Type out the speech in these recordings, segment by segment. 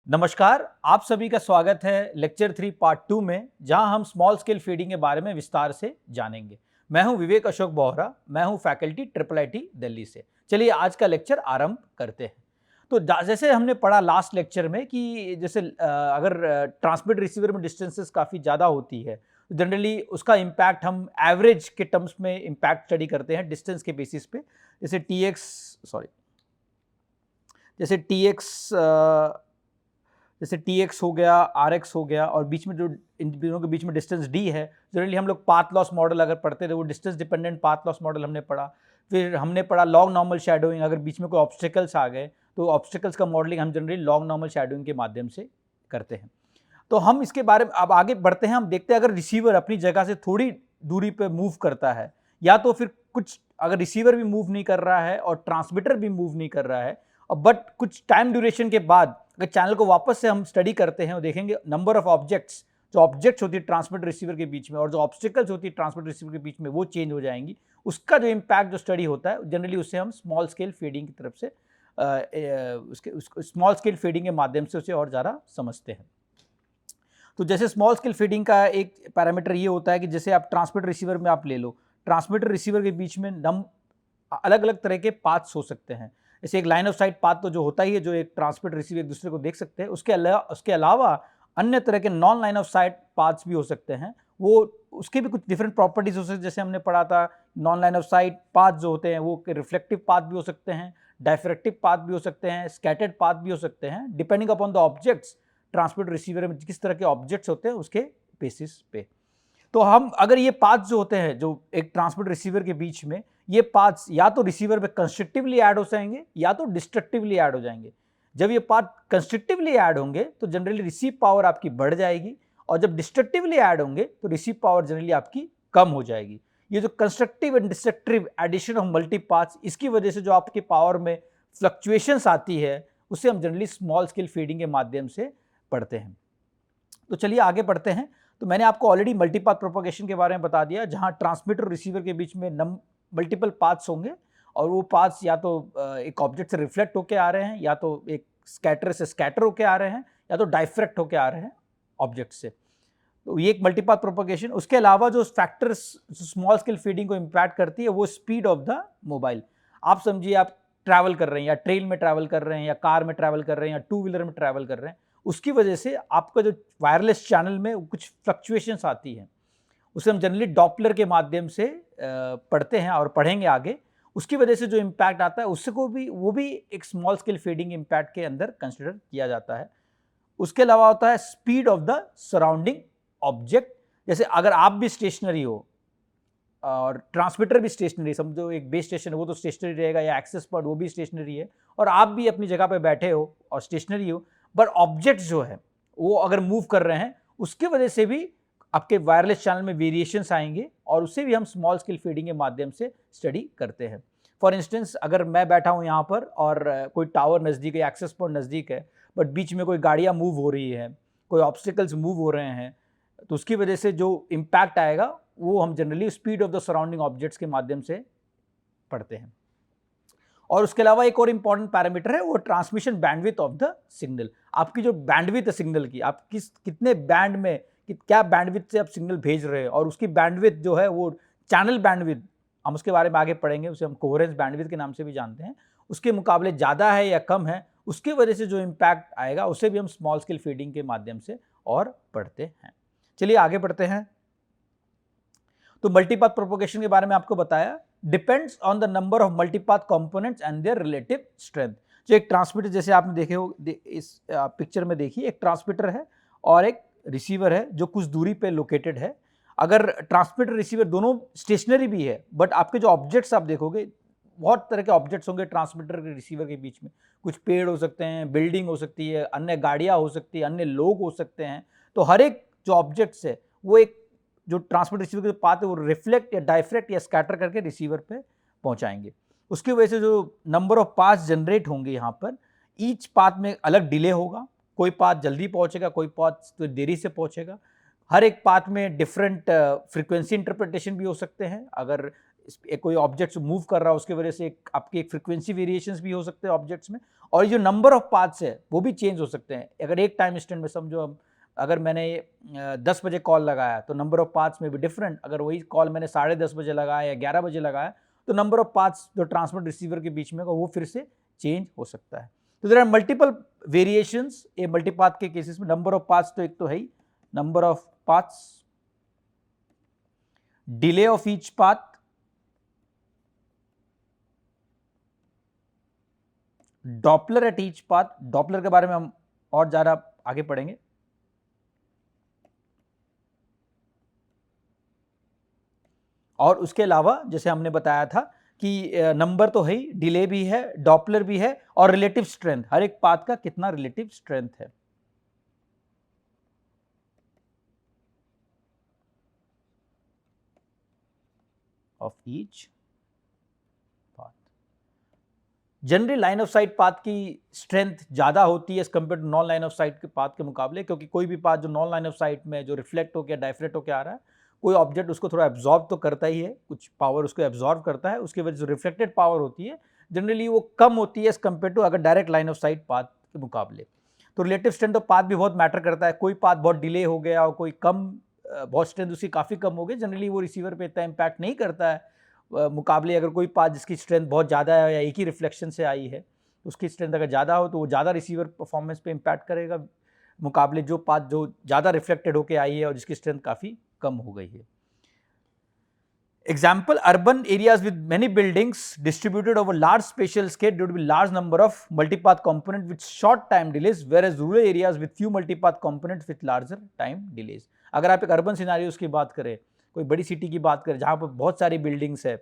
नमस्कार, आप सभी का स्वागत है लेक्चर 3 पार्ट 2 में, जहां हम स्मॉल स्केल फीडिंग के बारे में विस्तार से जानेंगे। मैं हूं विवेक अशोक बोहरा, मैं हूं फैकल्टी IIIT दिल्ली से। चलिए आज का लेक्चर आरंभ करते हैं। तो जैसे हमने पढ़ा लास्ट लेक्चर में कि जैसे अगर ट्रांसमिट रिसीवर में डिस्टेंसेस काफ़ी ज़्यादा होती है, तो जनरली उसका इम्पैक्ट हम एवरेज के टर्म्स में इम्पैक्ट स्टडी करते हैं डिस्टेंस के बेसिस पे। जैसे TX हो गया, RX हो गया, और बीच में जो इन दोनों के बीच में डिस्टेंस D है, जनरली हम लोग पाथ लॉस मॉडल अगर पढ़ते थे वो distance dependent path loss model हमने पढ़ा। फिर हमने पढ़ा लॉन्ग नॉर्मल शैडोइंग, अगर बीच में कोई ऑब्स्टिकल्स आ गए तो ऑब्स्टिकल्स का मॉडलिंग हम जनरली लॉन्ग नॉर्मल शैडोइंग के माध्यम से करते हैं। तो हम इसके बारे में अब आगे बढ़ते हैं। हम देखते हैं अगर रिसीवर अपनी जगह से थोड़ी दूरी पे मूव करता है, या तो फिर कुछ अगर रिसीवर भी मूव नहीं कर रहा है और ट्रांसमीटर भी मूव नहीं कर रहा है, और बट कुछ टाइम ड्यूरेशन के बाद अगर चैनल को वापस से हम स्टडी करते हैं और देखेंगे नंबर ऑफ ऑब्जेक्ट्स, जो ऑब्जेक्ट्स होती है ट्रांसमिटर रिसीवर के बीच में और जो ऑब्स्टिकल्स होती है ट्रांसमिटर रिसीवर के बीच में, वो चेंज हो जाएंगी। उसका जो इम्पैक्ट जो स्टडी होता है जनरली उससे हम स्मॉल स्केल फीडिंग की तरफ से उसके स्मॉल स्केल फीडिंग के माध्यम से उसे और ज़्यादा समझते हैं। तो जैसे स्मॉल स्केल फीडिंग का एक पैरामीटर ये होता है कि जैसे आप ट्रांसमिटर रिसीवर में आप ले लो, ट्रांसमिटर रिसीवर के बीच में अलग अलग तरह के पाथ्स हो सकते हैं। जैसे एक लाइन ऑफ साइट पाथ तो जो होता ही है, जो एक ट्रांसमिटर रिसीवर एक दूसरे को देख सकते हैं। उसके अलावा अन्य तरह के non line of site paths भी हो सकते हैं। वो उसके भी कुछ डिफरेंट प्रॉपर्टीज हो सकते हैं। जैसे हमने पढ़ा था, non line of sight path जो होते हैं वो रिफ्लेक्टिव पाथ भी हो सकते हैं, डायफ्रैक्टिव पाथ भी हो सकते हैं, स्कैटर्ड पाथ भी हो सकते हैं, depending upon the objects. Transmitter receiver में किस तरह के ऑब्जेक्ट्स होते हैं उसके बेसिस पे। तो हम अगर ये पाथ्स जो होते हैं जो एक ट्रांसमिटर रिसीवर के बीच में, ये पाथ्स या तो रिसीवर पे कंस्ट्रक्टिवली ऐड हो जाएंगे या तो डिस्ट्रक्टिवली ऐड हो जाएंगे। जब ये पाथ कंस्ट्रक्टिवली ऐड होंगे तो जनरली रिसीव पावर आपकी बढ़ जाएगी, और जब डिस्ट्रक्टिवली ऐड होंगे तो रिसीव पावर जनरली आपकी कम हो जाएगी। ये जो constructive and destructive addition of multi paths, इसकी वजह से जो आपकी पावर में फ्लक्चुएशंस आती है, उसे हम जनरली स्मॉल स्केल फीडिंग के माध्यम से पढ़ते हैं। तो चलिए आगे बढ़ते हैं। तो मैंने आपको ऑलरेडी मल्टीपाथ प्रोपगेशन के बारे में बता दिया, जहां ट्रांसमिटर और रिसीवर के बीच में मल्टीपल पाथ्स होंगे, और वो पाथ्स या तो एक ऑब्जेक्ट से रिफ्लेक्ट होकर आ रहे हैं, या तो एक स्कैटर से स्कैटर होकर आ रहे हैं, या तो डाइफ्रैक्ट होकर आ रहे हैं ऑब्जेक्ट से। तो ये एक मल्टीपाथ प्रोपगेशन। उसके अलावा जो फैक्टर्स स्मॉल स्केल फीडिंग को इम्पैक्ट करती है वो स्पीड ऑफ द मोबाइल। आप समझिए आप ट्रैवल कर रहे हैं, या ट्रेन में ट्रैवल कर रहे हैं, या कार में ट्रैवल कर रहे हैं, या टू व्हीलर में ट्रैवल कर रहे हैं, उसकी वजह से आपका जो वायरलेस चैनल में कुछ फ्लक्चुएशंस आती हैं, उसे हम जनरली डॉपलर के माध्यम से पढ़ते हैं और पढ़ेंगे आगे। उसकी वजह से जो इम्पैक्ट आता है उससे को भी वो भी एक स्मॉल स्केल फीडिंग इम्पैक्ट के अंदर कंसिडर किया जाता है। उसके अलावा होता है speed of the surrounding object. जैसे अगर आप भी स्टेशनरी हो और ट्रांसमीटर भी स्टेशनरी, समझो एक बेस स्टेशन है वो तो स्टेशनरी रहेगा, या एक्सेस पॉइंट वो भी स्टेशनरी है, और आप भी अपनी जगह पे बैठे हो और स्टेशनरी हो, बट ऑब्जेक्ट्स जो है वो अगर मूव कर रहे हैं, उसके वजह से भी आपके वायरलेस चैनल में वेरिएशंस आएंगे, और उससे भी हम स्मॉल स्केल फीडिंग के माध्यम से स्टडी करते हैं। फॉर इंस्टेंस अगर मैं बैठा हूँ यहाँ पर और कोई टावर नज़दीक है, एक्सेस पॉइंट नज़दीक है, बट बीच में कोई गाड़ियाँ मूव हो रही है, कोई ऑब्स्टिकल्स मूव हो रहे हैं, तो उसकी वजह से जो इम्पैक्ट आएगा वो हम generally speed of the surrounding objects के माध्यम से पढ़ते हैं। और उसके अलावा एक और इंपॉर्टेंट पैरामीटर है वो transmission bandwidth of the signal. आपकी जो बैंडविड्थ है सिग्नल की, आप कितने बैंड में क्या बैंडविड्थ से आप सिग्नल भेज रहे हैं, और उसकी बैंडविड्थ जो है वो चैनल बैंडविड्थ, हम उसके बारे में आगे पढ़ेंगे, उसे हम कोहेरेंस बैंडविड्थ के नाम से भी जानते हैं, उसके मुकाबले ज़्यादा है या कम है, उसकी वजह से जो इम्पैक्ट आएगा उसे भी हम स्मॉल स्केल फीडिंग के माध्यम से और पढ़ते हैं। चलिए आगे बढ़ते हैं। तो मल्टीपाथ प्रोपगेशन के बारे में आपको बताया, depends on the number of multipath components and their relative strength. जो एक ट्रांसमीटर, जैसे आपने देखे हो इस पिक्चर में देखिए, एक ट्रांसमीटर है और एक रिसीवर है जो कुछ दूरी पे लोकेटेड है। अगर ट्रांसमीटर रिसीवर दोनों स्टेशनरी भी है, बट आपके जो ऑब्जेक्ट्स आप देखोगे, बहुत तरह के ऑब्जेक्ट्स होंगे ट्रांसमीटर के रिसीवर के बीच में। कुछ पेड़ हो सकते हैं, बिल्डिंग हो सकती है, अन्य गाड़ियाँ हो सकती है, अन्य लोग हो सकते हैं। तो हर एक जो ऑब्जेक्ट्स है वो एक जो ट्रांसमिट रिसीवर के पाथ है वो रिफ्लेक्ट या डाइफ्रैक्ट या स्कैटर करके रिसीवर पे पहुंचाएंगे। उसकी वजह से जो नंबर ऑफ पाथ जनरेट होंगे यहाँ पर, ईच पाथ में अलग डिले होगा। कोई पाथ जल्दी पहुंचेगा, कोई पाथ तो देरी से पहुंचेगा। हर एक पाथ में डिफरेंट फ्रीक्वेंसी इंटरप्रिटेशन भी हो सकते हैं। अगर कोई ऑब्जेक्ट्स मूव कर रहा है उसके वजह से आपकी एक फ्रिक्वेंसी वेरिएशंस भी हो सकते हैं ऑब्जेक्ट्स में, और ये जो नंबर ऑफ पाथ्स है वो भी चेंज हो सकते हैं। अगर एक टाइम इंस्टेंट में समझो हम, अगर मैंने 10 बजे कॉल लगाया तो नंबर ऑफ पाथ्स में भी डिफरेंट, अगर वही कॉल मैंने 10:30 बजे लगाया या 11 बजे लगाया तो नंबर ऑफ पाथ्स जो ट्रांसमिट रिसीवर के बीच में होगा वो फिर से चेंज हो सकता है। तो देयर आर मल्टीपल वेरिएशंस ए मल्टीपाथ के केसेस में। नंबर ऑफ पाथ्स तो एक तो है ही, number of paths, delay of each path, Doppler at each path, Doppler के बारे में हम और ज्यादा आगे पढ़ेंगे। और उसके अलावा जैसे हमने बताया था कि नंबर तो है ही, डिले भी है, डॉपलर भी है, और रिलेटिव स्ट्रेंथ, हर एक पाथ का कितना रिलेटिव स्ट्रेंथ है। Of each path. Generally line of sight path की स्ट्रेंथ ज्यादा होती है as compare to non line of sight के पाथ के मुकाबले, क्योंकि कोई भी पाथ जो नॉन लाइन ऑफ साइट में जो रिफ्लेक्ट होकर डाइफ्रेक्ट होकर आ रहा है, कोई ऑब्जेक्ट उसको थोड़ा एब्जॉर्ब तो करता ही है, कुछ पावर उसको एब्जॉर्ब करता है, उसकी वजह से रिफ्लेक्टेड पावर होती है जनरली वो कम होती है एज कंपेयर टू अगर direct line of sight path के मुकाबले। तो रिलेटिव स्ट्रेंथ ऑफ पाथ भी बहुत मैटर करता है। कोई पाथ बहुत डिले हो गया और कोई कम, बहुत स्ट्रेंथ उसकी काफ़ी कम हो गई, जनरली वो रिसीवर पे इतना इम्पैक्ट नहीं करता है। मुकाबले अगर कोई पाथ जिसकी स्ट्रेंथ बहुत ज़्यादा है या एक ही रिफ्लेक्शन से आई है, उसकी स्ट्रेंथ अगर ज़्यादा हो तो वो ज़्यादा रिसीवर परफॉर्मेंस पे इम्पैक्ट करेगा, मुकाबले जो पाथ जो ज़्यादा रिफ्लेक्टेड होकर आई है और जिसकी स्ट्रेंथ काफ़ी कम हो गई है। Example, urban areas with many buildings distributed over large spatial scale, there would be large number of multipath component with short time delays, whereas rural areas with few multipath components with larger time delays. अगर आप एक urban scenarios की बात करें, कोई बड़ी city की बात करें जहाँ पर बहुत सारी बिल्डिंग्स है,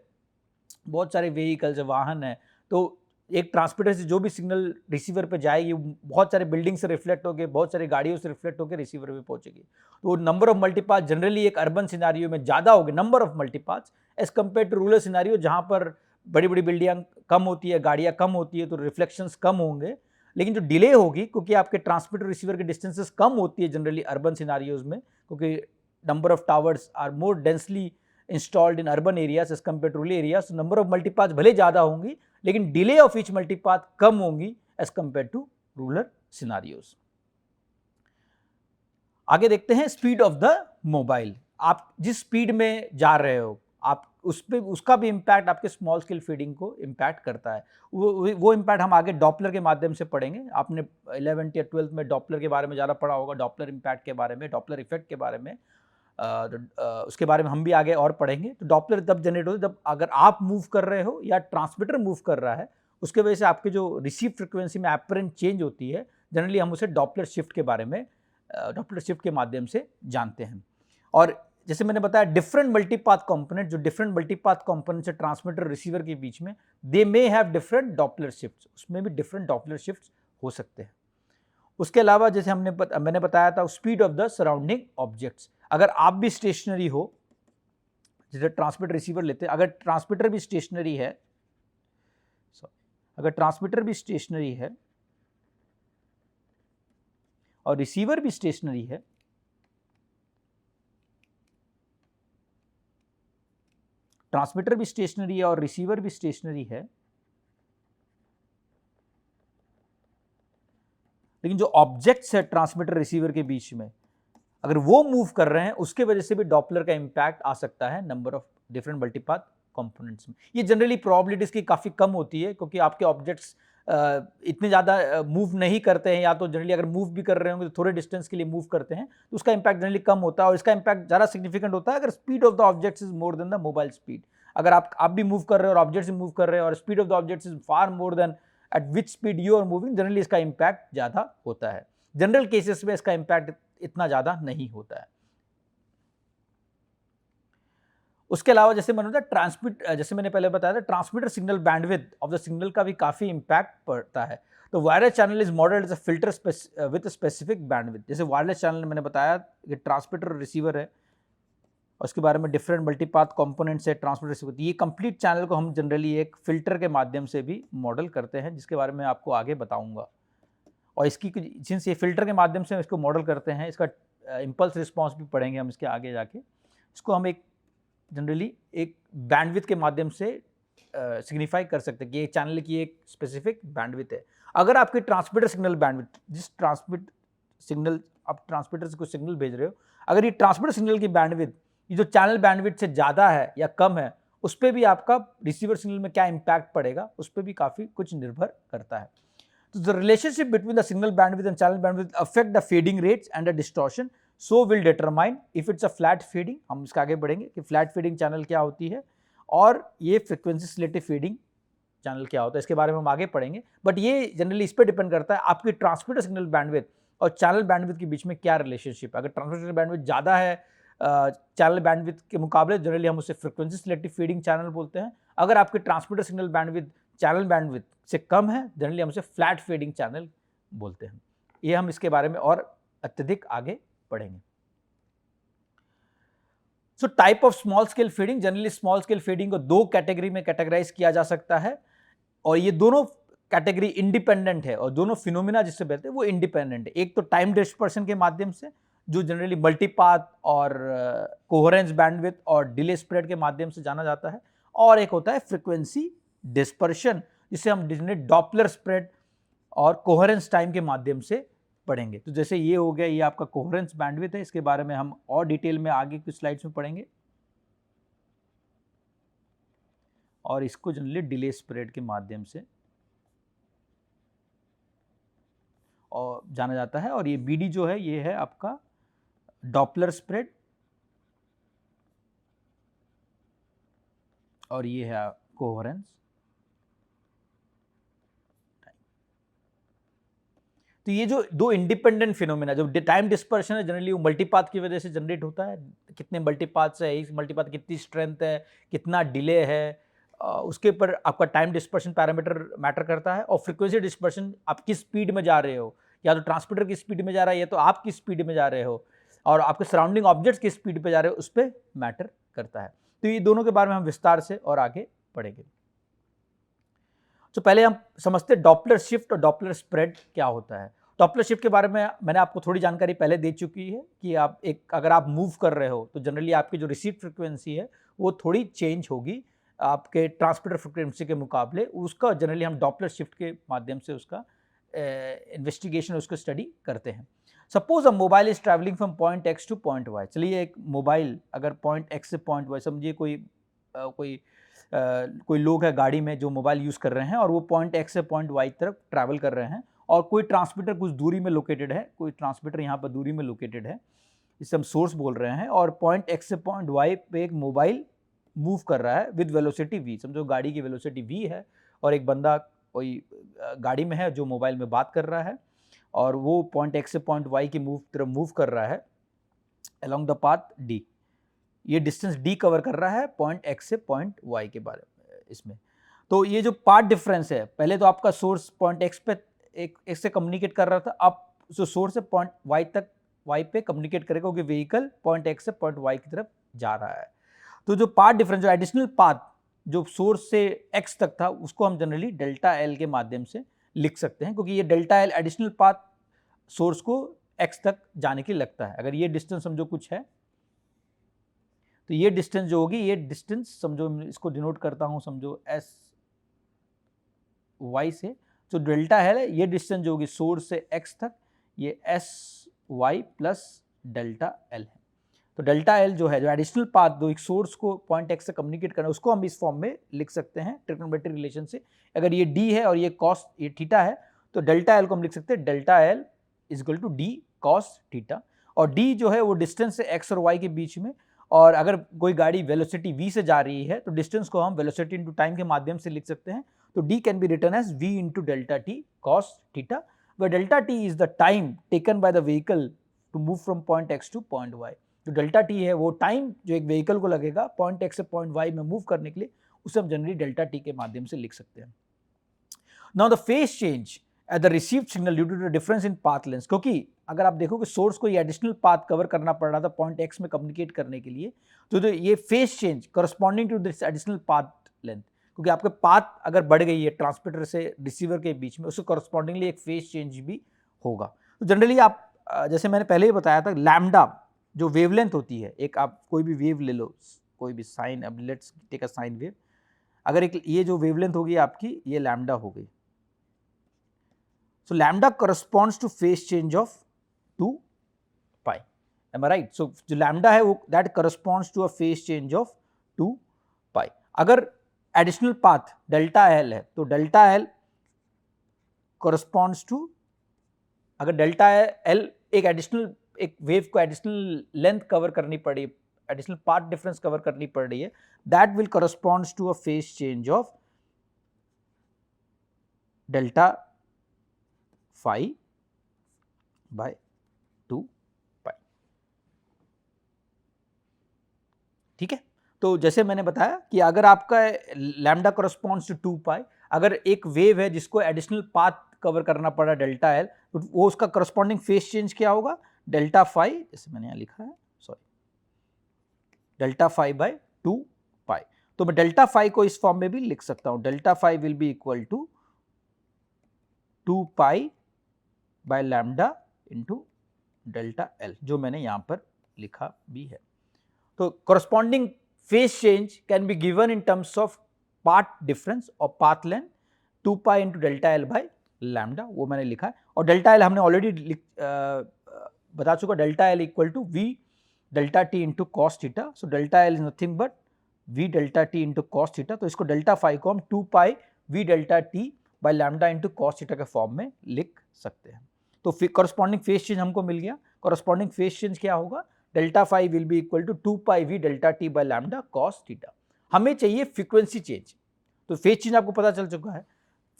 बहुत सारे व्हीकल्स है, वाहन है, तो एक ट्रांसमीटर से जो भी सिग्नल रिसीवर पे जाएगी बहुत सारे बिल्डिंग से रिफ्लेक्ट होकर, बहुत सारी गाड़ियों से रिफ्लेक्ट होकर रिसीवर पे पहुंचेगी। तो नंबर ऑफ मल्टीपाथ जनरली एक अर्बन सिनारियो में ज़्यादा होगी, number of multipaths, as compared to rural scenario जहाँ पर बड़ी बड़ी बिल्डिंग कम होती है, गाड़ियाँ कम होती है, तो रिफ्लेक्शंस कम होंगे। लेकिन जो डिले होगी, क्योंकि आपके ट्रांसमीटर रिसीवर की डिस्टेंसेस कम होती है जनरली अर्बन सिनारियोज में, क्योंकि number of towers are more densely installed in urban areas as compared to rural areas, number of multipath भले ज़्यादा होंगी लेकिन डिले ऑफ ईच मल्टीपाथ कम होंगी as compare to rural scenarios. आगे देखते हैं स्पीड ऑफ द मोबाइल। आप जिस स्पीड में जा रहे हो, आप उस पे उसका भी इम्पैक्ट आपके स्मॉल स्केल फीडिंग को इम्पैक्ट करता है। वो इम्पैक्ट हम आगे डॉपलर के माध्यम से पढ़ेंगे। आपने 11th या 12th में डॉपलर के बारे में ज़्यादा पढ़ा होगा, डॉपलर इम्पैक्ट के बारे में, डॉपलर इफेक्ट के बारे में। उसके बारे में हम भी आगे और पढ़ेंगे। तो डॉपलर तब जनरेट होता है जब अगर आप मूव कर रहे हो या ट्रांसमीटर मूव कर रहा है, उसके वजह से आपके जो रिसीव फ्रिक्वेंसी में एपरेंट चेंज होती है, जनरली हम उसे डॉपलर शिफ्ट के बारे में, डॉपलर शिफ्ट के माध्यम से जानते हैं। और जैसे मैंने बताया डिफरेंट मल्टीपाथ कंपोनेंट, जो डिफरेंट मल्टीपाथ कंपोनेंट है ट्रांसमीटर रिसीवर के बीच में, they may have different Doppler shifts, उसमें भी डिफरेंट डॉपलर शिफ्ट्स हो सकते हैं। उसके अलावा जैसे मैंने बताया था speed of the surrounding objects. अगर आप भी स्टेशनरी हो, जैसे ट्रांसमीटर रिसीवर लेते हैं, अगर ट्रांसमीटर भी स्टेशनरी है, अगर ट्रांसमीटर भी स्टेशनरी है और रिसीवर भी स्टेशनरी है, ट्रांसमीटर भी स्टेशनरी है और रिसीवर भी स्टेशनरी है, लेकिन जो ऑब्जेक्ट्स है ट्रांसमीटर रिसीवर के बीच में अगर वो मूव कर रहे हैं, उसके वजह से भी डॉपलर का इंपैक्ट आ सकता है नंबर ऑफ डिफरेंट मल्टीपाथ कंपोनेंट्स में। ये जनरली प्रोबेबिलिटीज की काफ़ी कम होती है, क्योंकि आपके ऑब्जेक्ट्स इतने ज़्यादा मूव नहीं करते हैं, या तो जनरली अगर मूव भी कर रहे होंगे तो थोड़े डिस्टेंस के लिए मूव करते हैं, तो उसका इंपैक्ट जनरली कम होता है। और इसका इंपैक्ट ज़्यादा सिग्निफिकेंट होता है अगर speed of the objects is more than the mobile speed. अगर आप भी मूव कर रहे हो और ऑब्जेक्ट्स भी मूव कर रहे हो और speed of the objects is far more than at which speed you are moving, generally इसका इंपैक्ट ज़्यादा होता है। जनरल केसेस में इसका इंपैक्ट इतना ज़्यादा नहीं होता है। उसके अलावा जैसे जैसे मैंने पहले बताया था, transmitter signal bandwidth of the signal का भी काफ़ी इंपैक्ट पड़ता है। तो wireless channel is modelled as a filter with specific bandwidth. जैसे वायरलेस चैनल मैंने बताया कि ट्रांसमीटर रिसीवर है और उसके बारे में डिफरेंट मल्टीपाथ कंपोनेंट्स है ट्रांसमीटर रिसीवर। ये कंप्लीट चैनल को हम जनरली एक फिल्टर के माध्यम से भी मॉडल करते हैं, जिसके बारे में आपको आगे बताऊंगा। और इसकी जिनसे ये फिल्टर के माध्यम से इसको मॉडल करते हैं, इसका इम्पल्स रिस्पॉन्स भी पढ़ेंगे हम इसके आगे जाके। इसको हम एक जनरली एक बैंडविड्थ के माध्यम से सिग्निफाई कर सकते हैं कि ये चैनल की एक स्पेसिफिक बैंडविड्थ है। अगर आपकी ट्रांसमीटर सिग्नल बैंडविड्थ, जिस ट्रांसमिट सिग्नल आप ट्रांसमीटर से कुछ सिग्नल भेज रहे हो, अगर ये ट्रांसमीटर सिग्नल की बैंडविड्थ ये जो चैनल बैंडविड्थ से ज़्यादा है या कम है, उस पे भी आपका रिसीवर सिग्नल में क्या इम्पैक्ट पड़ेगा, उस पे भी काफ़ी कुछ निर्भर करता है। तो the relationship between the signal bandwidth and channel bandwidth affect the fading rates and the distortion, so will determine if it's a flat fading. हम इसका आगे बढ़ेंगे कि फ्लैट फेडिंग चैनल क्या होती है और ये फ्रिक्वेंसी सिलेक्टिव फेडिंग चैनल क्या होता है, इसके बारे में हम आगे पढ़ेंगे। बट ये जनरली इस पर डिपेंड करता है आपकी ट्रांसमीटर सिग्नल बैंडविड्थ और चैनल बैंडविड्थ के बीच में क्या रिलेशनशिप है। अगर ट्रांसमीटर बैंडविड्थ ज़्यादा है चैनल बैंडविड्थ के मुकाबले, जनरली हम उसे फ्रिक्वेंसी सिलेक्टिव फीडिंग चैनल बोलते हैं। अगर आपकी transmitter signal bandwidth channel bandwidth से कम है, जनरली हम उसे फ्लैट फेडिंग चैनल बोलते हैं। ये हम इसके बारे में और अत्यधिक आगे पढ़ेंगे। So type of small scale feeding, generally small scale feeding को दो कैटेगरी में कैटेगराइज किया जा सकता है और ये दोनों कैटेगरी इंडिपेंडेंट है और दोनों फिनोमिना जिससे कहते हैं वो इंडिपेंडेंट है। एक तो टाइम डिस्पर्शन के माध्यम से, जो जनरली मल्टीपाथ और कोहेरेंस बैंडविड्थ और डिले स्प्रेड के माध्यम से जाना जाता है, और एक होता है फ्रीक्वेंसी डिस्पर्शन, जिसे हम जनरली डॉपलर स्प्रेड और कोहेरेंस टाइम के माध्यम से पढ़ेंगे। तो जैसे ये हो गया, ये आपका कोहेरेंस बैंडविड्थ है, इसके बारे में हम और डिटेल में आगे कुछ स्लाइड्स में पढ़ेंगे। और इसको जनरली डिले स्प्रेड के माध्यम से और जाना जाता है। और ये बीडी जो है, ये है आपका डॉपलर स्प्रेड और ये है कोहेरेंस। तो ये जो दो इंडिपेंडेंट फिनोमेना, जो टाइम डिस्पर्शन है, जनरली वो मल्टीपाथ की वजह से जनरेट होता है। कितने मल्टीपाथ्स है, इस मल्टीपाथ कितनी स्ट्रेंथ है, कितना डिले है, उसके ऊपर आपका टाइम डिस्पर्शन पैरामीटर मैटर करता है। और फ्रीक्वेंसी डिस्पर्शन, आप किस स्पीड में जा रहे हो, या तो ट्रांसमीटर की स्पीड में जा रहा है या तो आप किस स्पीड में जा रहे हो, और आपके सराउंडिंग ऑब्जेक्ट्स किस स्पीड पे जा रहे हो, उस पर मैटर करता है। तो ये दोनों के बारे में हम विस्तार से और आगे पढ़ेंगे। तो पहले हम समझते हैं डॉपलर शिफ्ट और डॉपलर स्प्रेड क्या होता है। डॉपलर शिफ्ट के बारे में मैंने आपको थोड़ी जानकारी पहले दे चुकी है कि अगर आप मूव कर रहे हो तो जनरली आपकी जो रिसीव फ्रिक्वेंसी है वो थोड़ी चेंज होगी आपके ट्रांसमीटर फ्रिक्वेंसी के मुकाबले। उसका जनरली हम डॉपलर शिफ्ट के माध्यम से उसका इन्वेस्टिगेशन, उसको स्टडी करते हैं। Suppose a mobile is travelling from point X to point Y. चलिए, एक मोबाइल अगर पॉइंट एक्स से पॉइंट वाई, समझिए कोई लोग है गाड़ी में जो मोबाइल यूज़ कर रहे हैं और वो पॉइंट एक्स से पॉइंट वाई तरफ ट्रैवल कर रहे हैं, और कोई ट्रांसमीटर कुछ दूरी में लोकेटेड है, कोई ट्रांसमीटर यहाँ पर दूरी में लोकेटेड है, इसे हम सोर्स बोल रहे हैं, और पॉइंट एक्स से पॉइंट वाई पे एक मोबाइल मूव कर रहा है विद वेलोसिटी वी। समझो गाड़ी की वेलोसिटी वी है और एक बंदा कोई गाड़ी में है जो मोबाइल में बात कर रहा है, और वो पॉइंट एक्स से पॉइंट वाई की तरफ मूव कर रहा है अलॉन्ग द पाथ डी। ये डिस्टेंस डी कवर कर रहा है पॉइंट एक्स से पॉइंट वाई के बारे में इसमें। तो ये जो पाथ डिफरेंस है, पहले तो आपका सोर्स पॉइंट एक्स पे एक से कम्युनिकेट कर रहा था, अब जो सोर्स से पॉइंट वाई पे कम्युनिकेट करेगा क्योंकि व्हीकल पॉइंट एक्स से पॉइंट वाई की तरफ जा रहा है। तो जो पाथ डिफरेंस, जो एडिशनल पाथ जो सोर्स से एक्स तक था, उसको हम जनरली डेल्टा एल के माध्यम से लिख सकते हैं, क्योंकि ये delta L additional path source को एक्स तक जाने के लिए लगता है। अगर ये डिस्टेंस समझो कुछ है, तो ये डिस्टेंस जो होगी, ये डिस्टेंस समझो, इसको डिनोट करता हूं समझो एस वाई से, जो डेल्टा है ये डिस्टेंस जो होगी सोर्स से एक्स तक, ये S Y plus delta L है। तो डेल्टा एल जो है, जो एडिशनल पाथ जो एक सोर्स को पॉइंट एक्स से कम्युनिकेट करना है, उसको हम इस फॉर्म में लिख सकते हैं ट्रिग्नोमेट्रिक रिलेशन से। अगर ये डी है और ये कॉस, ये थीटा है, तो डेल्टा एल को हम लिख सकते हैं delta L is equal to D cos theta. और डी जो है वो डिस्टेंस है एक्स और वाई के बीच में, और अगर कोई गाड़ी वेलोसिटी v से जा रही है तो डिस्टेंस को हम वेलोसिटी इनटू टाइम के माध्यम से लिख सकते हैं। तो d can be written as v into delta T cos theta, where delta T is the time taken by the vehicle to move from point x to point y। जो delta T है वो time जो एक vehicle को लगेगा point x से point y में move करने के लिए, उसे हम जनरली डेल्टा टी के माध्यम से लिख सकते हैं। Now the phase change at the received signal due to the difference in path length, क्योंकि अगर आप देखो कि सोर्स को ये एडिशनल पाथ कवर करना पड़ रहा था पॉइंट एक्स में कम्युनिकेट करने के लिए, तो ये phase change corresponding to this additional path length, क्योंकि आपके पाथ अगर बढ़ गई है ट्रांसमीटर से रिसीवर के बीच में, उससे करस्पॉन्डिंगली एक फेज चेंज भी होगा। तो जनरली आप जैसे मैंने पहले ही बताया था, लैम्डा जो वेवलेंथ होती है, एक आप कोई भी वेव ले लो, कोई भी साइन, अब let's take a sine wave, अगर एक ये जो वेवलेंथ होगी आपकी, ये लैम्डा हो गई, so lambda corresponds to phase change of 2 pi, am I right? So जो लैम्डा है वो that corresponds to a phase change of 2 pi. अगर एडिशनल पाथ डेल्टा एल है तो डेल्टा एल करस्पॉन्ड्स टू, अगर डेल्टा एल एक additional, एक wave को एडिशनल लेंथ कवर करनी पड़ी, एडिशनल पाथ डिफरेंस कवर करनी पड़ रही है, that will corresponds to a phase change of delta phi by 2 pi. ठीक है, तो जैसे मैंने बताया कि अगर आपका लैम्डा करस्पॉन्ड्स टू 2 पाई, अगर एक वेव है जिसको एडिशनल पाथ कवर करना पड़ा डेल्टा एल, तो वो उसका करस्पॉन्डिंग फेज चेंज क्या होगा, डेल्टा फाई, जैसे मैंने यहाँ लिखा है, सॉरी, डेल्टा फाई बाय 2 पाई। तो मैं डेल्टा फाई को इस फॉर्म में भी लिख सकता हूं, delta phi will be equal to 2 pi by lambda into delta L, जो मैंने यहां पर लिखा भी है। तो corresponding phase change can be given in terms of path difference or path length 2 pi into delta L by lambda, वो मैंने लिखा है। और डेल्टा एल हमने ऑलरेडी बता चुका, delta L equal to V delta T into cos theta, so delta L is nothing but V delta T into cos theta. तो इसको डेल्टा फाई को हम 2 pi V delta T by lambda into cos theta के form में लिख सकते हैं। तो करस्पॉन्डिंग फेज चेंज हमको मिल गया। करस्पॉन्डिंग फेज चेंज क्या होगा, delta phi will be equal to 2 pi V delta T by lambda cos theta. हमें चाहिए फ्रीक्वेंसी चेंज, तो फेज चेंज आपको पता चल चुका है,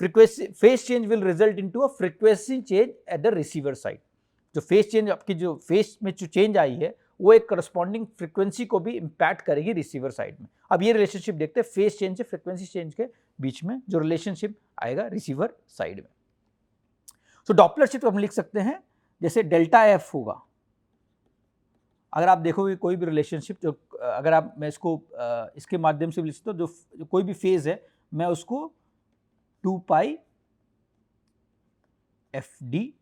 frequency phase change will result into a frequency change at the receiver side. जो phase change आपकी जो फेज में जो चेंज आई है वो एक करस्पॉन्डिंग फ्रीक्वेंसी को भी इंपैक्ट करेगी रिसीवर साइड में। अब ये रिलेशनशिप देखते हैं फेज चेंज से फ्रीक्वेंसी चेंज के बीच में जो रिलेशनशिप आएगा रिसीवर साइड में। सो डॉपलर शिफ्ट हम लिख सकते हैं जैसे डेल्टा एफ होगा, अगर आप देखोगे कोई भी रिलेशनशिप जो, अगर आप, मैं इसको इसके माध्यम से भी लिख सकता हूँ, जो कोई भी फेज है मैं उसको 2 pi F D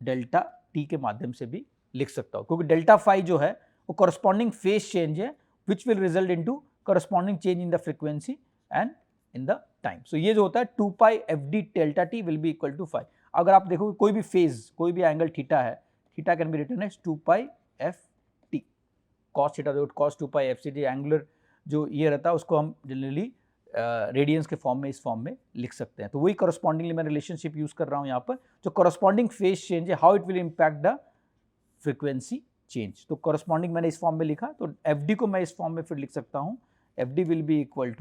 delta T के माध्यम से भी लिख सकता हूँ, क्योंकि डेल्टा फाई जो है वो करस्पॉन्डिंग फेज चेंज है which will result into corresponding change in the frequency and in the time. So ये जो होता है 2 pi F D delta T will be equal to 5। अगर आप देखोगे कोई भी फेज, कोई भी एंगल थीटा है, theta can be written as 2 pi F T cos theta root cos 2 pi F C D. Angular जो ये रहता है उसको हम जनरली रेडियंस के फॉर्म में, इस फॉर्म में लिख सकते हैं। तो वही करस्पॉन्डिंगली मैं रिलेशनशिप यूज कर रहा हूँ यहाँ पर, जो करस्पॉन्डिंग फेज चेंज है, how it will impact the frequency change. तो करस्पॉन्डिंग मैंने इस फॉर्म में लिखा, तो एफ डी को मैं इस फॉर्म में फिर लिख सकता हूँ, F D will be equal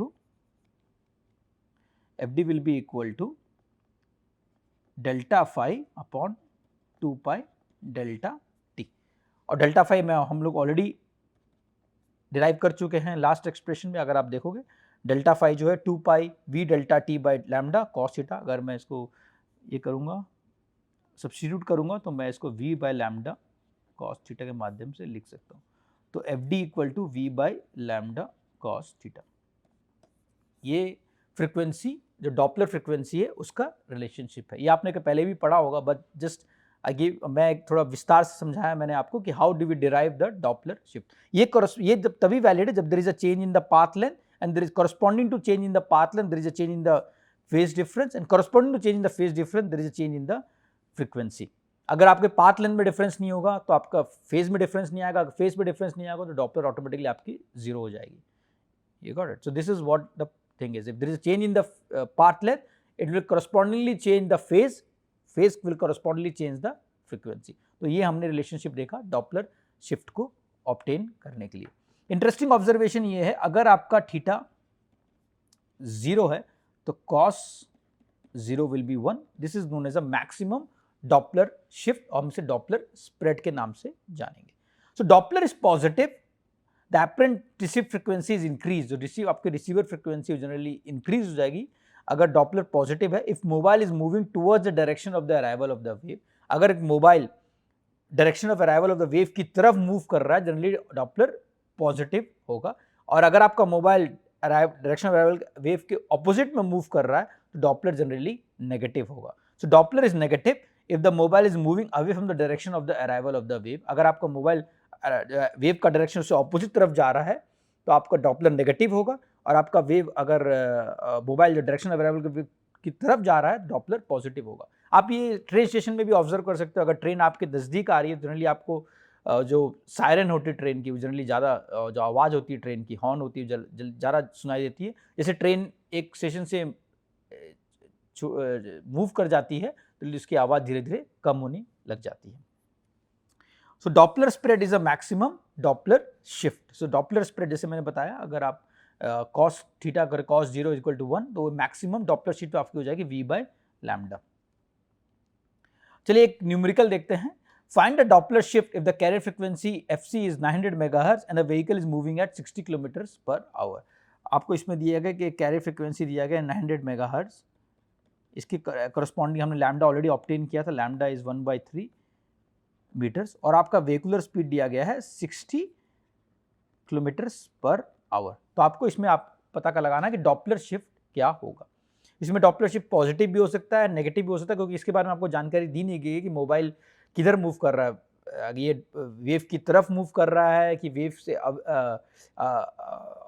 to delta phi upon 2 pi delta T. और डेल्टा फाई में हम लोग ऑलरेडी डिराइव कर चुके हैं लास्ट एक्सप्रेशन में। अगर आप देखोगे डेल्टा फाई जो है 2 pi V delta T by lambda cos theta, अगर मैं इसको ये करूँगा, सब्स्टिट्यूट करूँगा, तो मैं इसको V by lambda cos theta के माध्यम से लिख सकता हूँ। तो F D equal to V by lambda cos theta. ये फ्रिक्वेंसी, जो डॉपलर फ्रिक्वेंसी है उसका रिलेशनशिप है। ये आपने पहले भी पढ़ा होगा, बट जस्ट मैं एक थोड़ा विस्तार से समझाया मैंने आपको कि how do we derive the Doppler shift. ये जब तभी वैलिड है जब there is a change in the path length and there is corresponding to change in the path length, there is a change in the phase difference, and corresponding to change in the phase difference, there is a change in the frequency. अगर आपके path length में difference नहीं होगा तो आपका phase में difference नहीं आएगा, अगर फेज में डिफरेंस नहीं आएगा तो डॉपलर ऑटोमेटिकली आपकी जीरो हो जाएगी। You got it? So this is what the thing is. If there is a change in the path length, it will correspondingly change the phase will correspondingly change the frequency. तो ये हमने relationship देखा Doppler shift को obtain करने के लिए। Interesting observation ये है, अगर आपका थीटा 0 है तो cos 0 will be 1। This is known as a maximum Doppler shift, और हम इसे डॉपलर स्प्रेड के नाम से जानेंगे। So Doppler is positive, the apparent receive frequency is increase, जो आपके रिसीवर फ्रीक्वेंसी जनरली इंक्रीज हो जाएगी अगर डॉपलर पॉजिटिव है। If mobile is moving towards the direction of the arrival of the wave, अगर एक mobile direction of arrival of the wave की तरफ मूव कर रहा है, जनरली डॉपलर पॉजिटिव होगा। और अगर आपका mobile direction of arrival wave के ऑपोजिट में मूव कर रहा है तो डॉपलर जनरली नेगेटिव होगा। So Doppler is negative if the mobile is moving away from the direction of the arrival of the wave. अगर आपका मोबाइल वेव का डायरेक्शन उससे ऑपोजिट तरफ जा रहा है तो आपका डॉपलर नेगेटिव होगा, और आपका वेव अगर मोबाइल जो डायरेक्शन ऑफ अराइवल की तरफ जा रहा है डॉपलर पॉजिटिव होगा। आप ये ट्रेन स्टेशन में भी ऑब्जर्व कर सकते हो, अगर ट्रेन आपके नज़दीक आ रही है जनरली आपको जो सायरन होती है ट्रेन की वो जनरली ज़्यादा जो आवाज़ होती है ट्रेन की, हॉर्न होती है ज़्यादा सुनाई देती है। जैसे ट्रेन एक स्टेशन से मूव कर जाती है तो उसकी आवाज़ धीरे धीरे कम होने लग जाती है। So Doppler spread is a maximum Doppler shift. So Doppler spread जैसे मैंने बताया, अगर आप कॉस थीटा अगर कॉस 0 इक्वल टू 1 तो मैक्सिमम डॉपलर शिफ्ट आपकी हो जाएगी v बाय लैम्डा। चलिए एक न्यूमेरिकल देखते हैं। Find the Doppler shift if the carrier frequency fc is 900 megahertz and the vehicle is moving at 60 kilometres per hour. आपको इसमें दिया गया कि कैरियर फ्रीक्वेंसी दिया गया 900 मेगाहर्ट्ज, इसकी करस्पॉन्डिंग हमने लैम्डा ऑलरेडी ऑब्टेन किया था, लैम्डा इज 1/3 मीटर्स, और आपका वेहिकुलर स्पीड दिया गया है 60 किलोमीटर्स पर आवर। तो आपको इसमें आप पता का लगाना है कि डॉपलर शिफ्ट क्या होगा। इसमें डॉपलर शिफ्ट पॉजिटिव भी हो सकता है, नेगेटिव भी हो सकता है, क्योंकि इसके बारे में आपको जानकारी दी नहीं गई है कि मोबाइल किधर मूव कर रहा है, ये वेव की तरफ मूव कर रहा है कि वेव से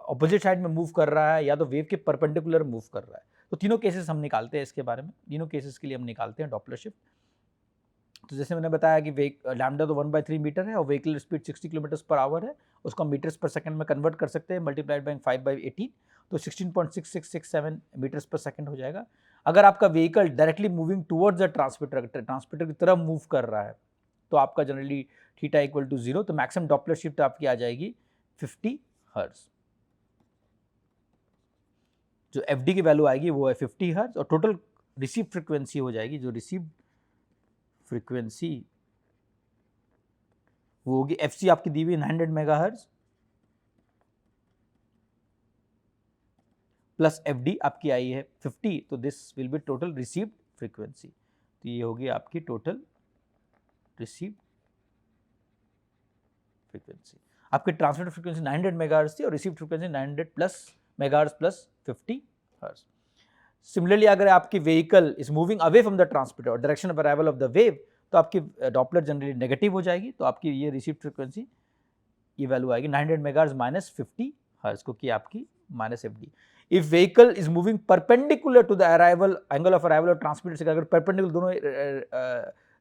ऑपोजिट साइड में मूव कर रहा है, या तो वेव के परपेंडिकुलर मूव कर रहा है। तो तीनों केसेस हम निकालते हैं इसके बारे में, तीनों केसेस के लिए हम निकालते हैं डॉपलर शिफ्ट। तो जैसे मैंने बताया कि लैम्डा तो 1/3 मीटर है और vehicle speed 60 kilometres per hour है, उसको हम मीटर्स पर सेकंड में कन्वर्ट कर सकते हैं, मल्टीप्लाइड बाय 5/18 तो 16.6667 मीटर्स पर सेकंड हो जाएगा। अगर आपका vehicle directly moving towards the transmitter की तरफ मूव कर रहा है तो आपका जनरली थीटा इक्वल टू 0, तो मैक्सिमम डॉपलर शिफ्ट आपकी आ जाएगी 50 हर्ट्ज। जो एफडी की वैल्यू आएगी वो है 50 हर्ट्ज, और टोटल रिसीव फ्रीक्वेंसी हो जाएगी, जो रिसीव फ्रीक्वेंसी वो होगी एफसी आपकी दी हुई 900 मेगाहर्ट्ज प्लस एफडी आपकी आई है 50, तो this will be total received frequency. तो ये होगी आपकी टोटल रिसीव्ड फ्रीक्वेंसी। आपकी ट्रांसमिटर फ्रीक्वेंसी 900 मेगाहर्ट्ज थी और received frequency 900 plus megahertz plus 50 hertz. Similarly अगर आपकी vehicle is moving away from the transmitter और direction of arrival of the wave, तो आपकी डॉपलर जनरली नेगेटिव हो जाएगी, तो आपकी ये रिसीव्ड फ्रीक्वेंसी ये वैल्यू आएगी 900 मेगाहर्ट्ज माइनस 50 हर्ट्ज, क्योंकि आपकी minus FD. If vehicle is moving perpendicular to the arrival angle of arrival और ट्रांसमीटर से अगर परपेंडिकुलर दोनों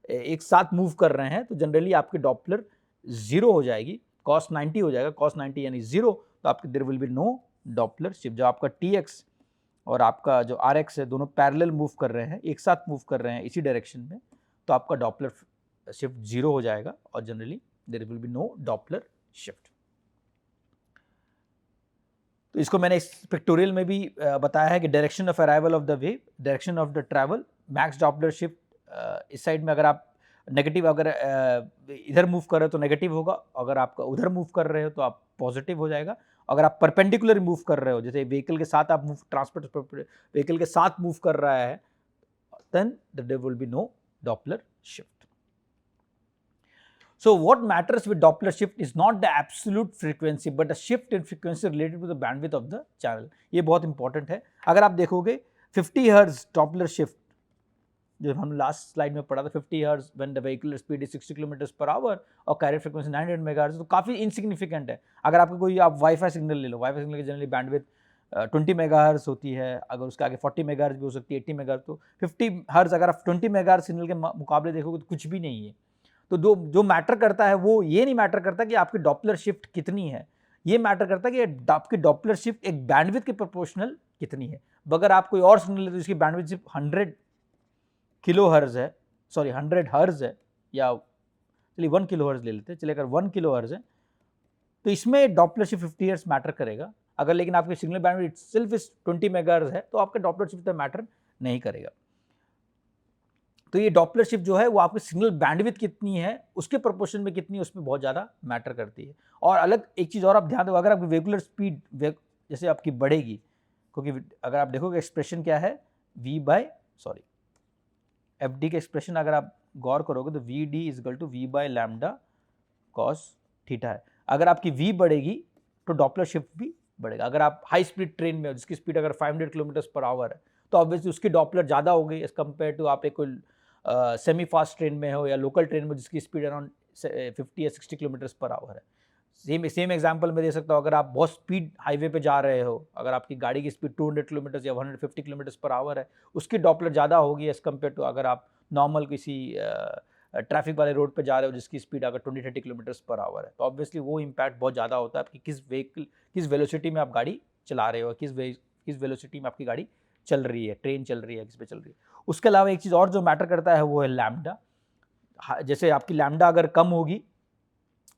एक साथ मूव कर रहे हैं तो जनरली आपकी डॉपलर 0 हो जाएगी, cos 90 हो जाएगा, cos 90 यानी 0, तो आपके there will be no Doppler shift. जब आपका tx और आपका जो rx है दोनों पैरेलल मूव कर रहे हैं, एक साथ मूव कर रहे हैं इसी डायरेक्शन में, तो आपका डॉपलर शिफ्ट 0 हो जाएगा और generally there will be no Doppler shift. तो इसको मैंने इस पिक्टोरियल में भी बताया है कि direction of arrival of the wave, direction of the travel, max Doppler shift इस साइड में अगर आप नेगेटिव अगर इधर मूव कर रहे हो तो नेगेटिव होगा, अगर आप उधर मूव कर रहे हो तो आप पॉजिटिव हो जाएगा। अगर आप परपेंडिकुलर मूव कर रहे हो, जैसे व्हीकल के साथ आप मूव ट्रांसपोर्ट व्हीकल के साथ मूव कर रहा है, then there will be no Doppler shift. So what matters with Doppler shift is not the absolute frequency but the shift in frequency related to the bandwidth of the channel। ये बहुत important है। अगर आप देखोगे 50 hertz Doppler shift जो हम last slide में पढ़ा था, 50 hertz when the vehicle speed is 60 kilometres per hour और कैरियर फ्रीक्वेंसी 900 मेगाहर्ट्ज, तो काफ़ी इनसिग्निफिकेंट है। अगर आपको कोई आप वाईफाई सिग्नल ले लो, वाईफाई सिग्नल की जनरली बैंडविड्थ 20 मेगाहर्ट्ज होती है, अगर उसके आगे 40 मेगाहर्ट्ज भी हो सकती है, 80 मेगाहर्ट्ज, तो 50 हर्ट्ज अगर आप 20 मेगाहर्ट्ज सिग्नल के मुकाबले देखोगे तो कुछ भी नहीं है। तो जो मैटर करता है वो ये नहीं मैटर करता कि आपकी डॉपलर शिफ्ट कितनी है, ये मैटर करता है कि आपकी डॉपलर शिफ्ट एक बैंडविड्थ के प्रोपोर्शनल कितनी है। अगर आप कोई और सिग्नल ले तो इसकी बैंडविड्थ सिर्फ 100 किलो हर्ज है, सॉरी 100 हर्ज है, या चलिए 1 किलो हर्ज ले लेते हैं, चलिए अगर 1 किलो हर्ज है तो इसमें डॉपलर शिफ्ट 50 हर्ज मैटर करेगा। अगर लेकिन आपकी signal bandwidth itself is 20 megahertz है तो आपका डॉपलर शिफ्ट मैटर नहीं करेगा। तो ये डॉपलर शिफ्ट जो है वो आपकी सिग्नल बैंडविड्थ कितनी है उसके प्रोपोर्शन में कितनी है उसमें बहुत ज़्यादा मैटर करती है। और अलग एक चीज़ और आप ध्यान दो, अगर आपकी वेहिकुलर स्पीड जैसे आपकी बढ़ेगी, क्योंकि अगर आप देखोगे एक्सप्रेशन क्या है एफ डी के एक्सप्रेशन अगर आप गौर करोगे तो V D is equal to V by lambda cos theta है। अगर आपकी वी बढ़ेगी तो डॉपलर शिफ्ट भी बढ़ेगा। अगर आप हाई स्पीड ट्रेन में हो जिसकी स्पीड अगर 500 किलोमीटर्स पर आवर है तो ऑब्वियसली उसकी डॉपलर ज़्यादा होगी एज कम्पेयर टू आप एक कोई सेमी फास्ट ट्रेन में हो या लोकल ट्रेन में जिसकी स्पीड अराउंड 50 या 60 किलोमीटर्स पर आवर है। सेम एग्जांपल मैं दे सकता हूँ, अगर आप बहुत स्पीड हाईवे पे जा रहे हो, अगर आपकी गाड़ी की स्पीड 200 किलोमीटर्स या 150 किलोमीटर्स पर आवर है, उसकी डॉपलर ज़्यादा होगी एज़ कम्पेयर टू अगर आप नॉर्मल किसी ट्रैफिक वाले रोड पे जा रहे हो जिसकी स्पीड अगर 20-30 किलोमीटर्स पर आवर है। तो ऑब्वियसली वो इम्पैक्ट बहुत ज़्यादा होता है आपकी किस वेलोसिटी में आप गाड़ी चला रहे हो, किस वेलोसिटी में आपकी गाड़ी चल रही है, ट्रेन चल रही है, किस पे चल रही है। उसके अलावा एक चीज़ और जो मैटर करता है वो है लैम्डा। जैसे आपकी लैम्डा अगर कम होगी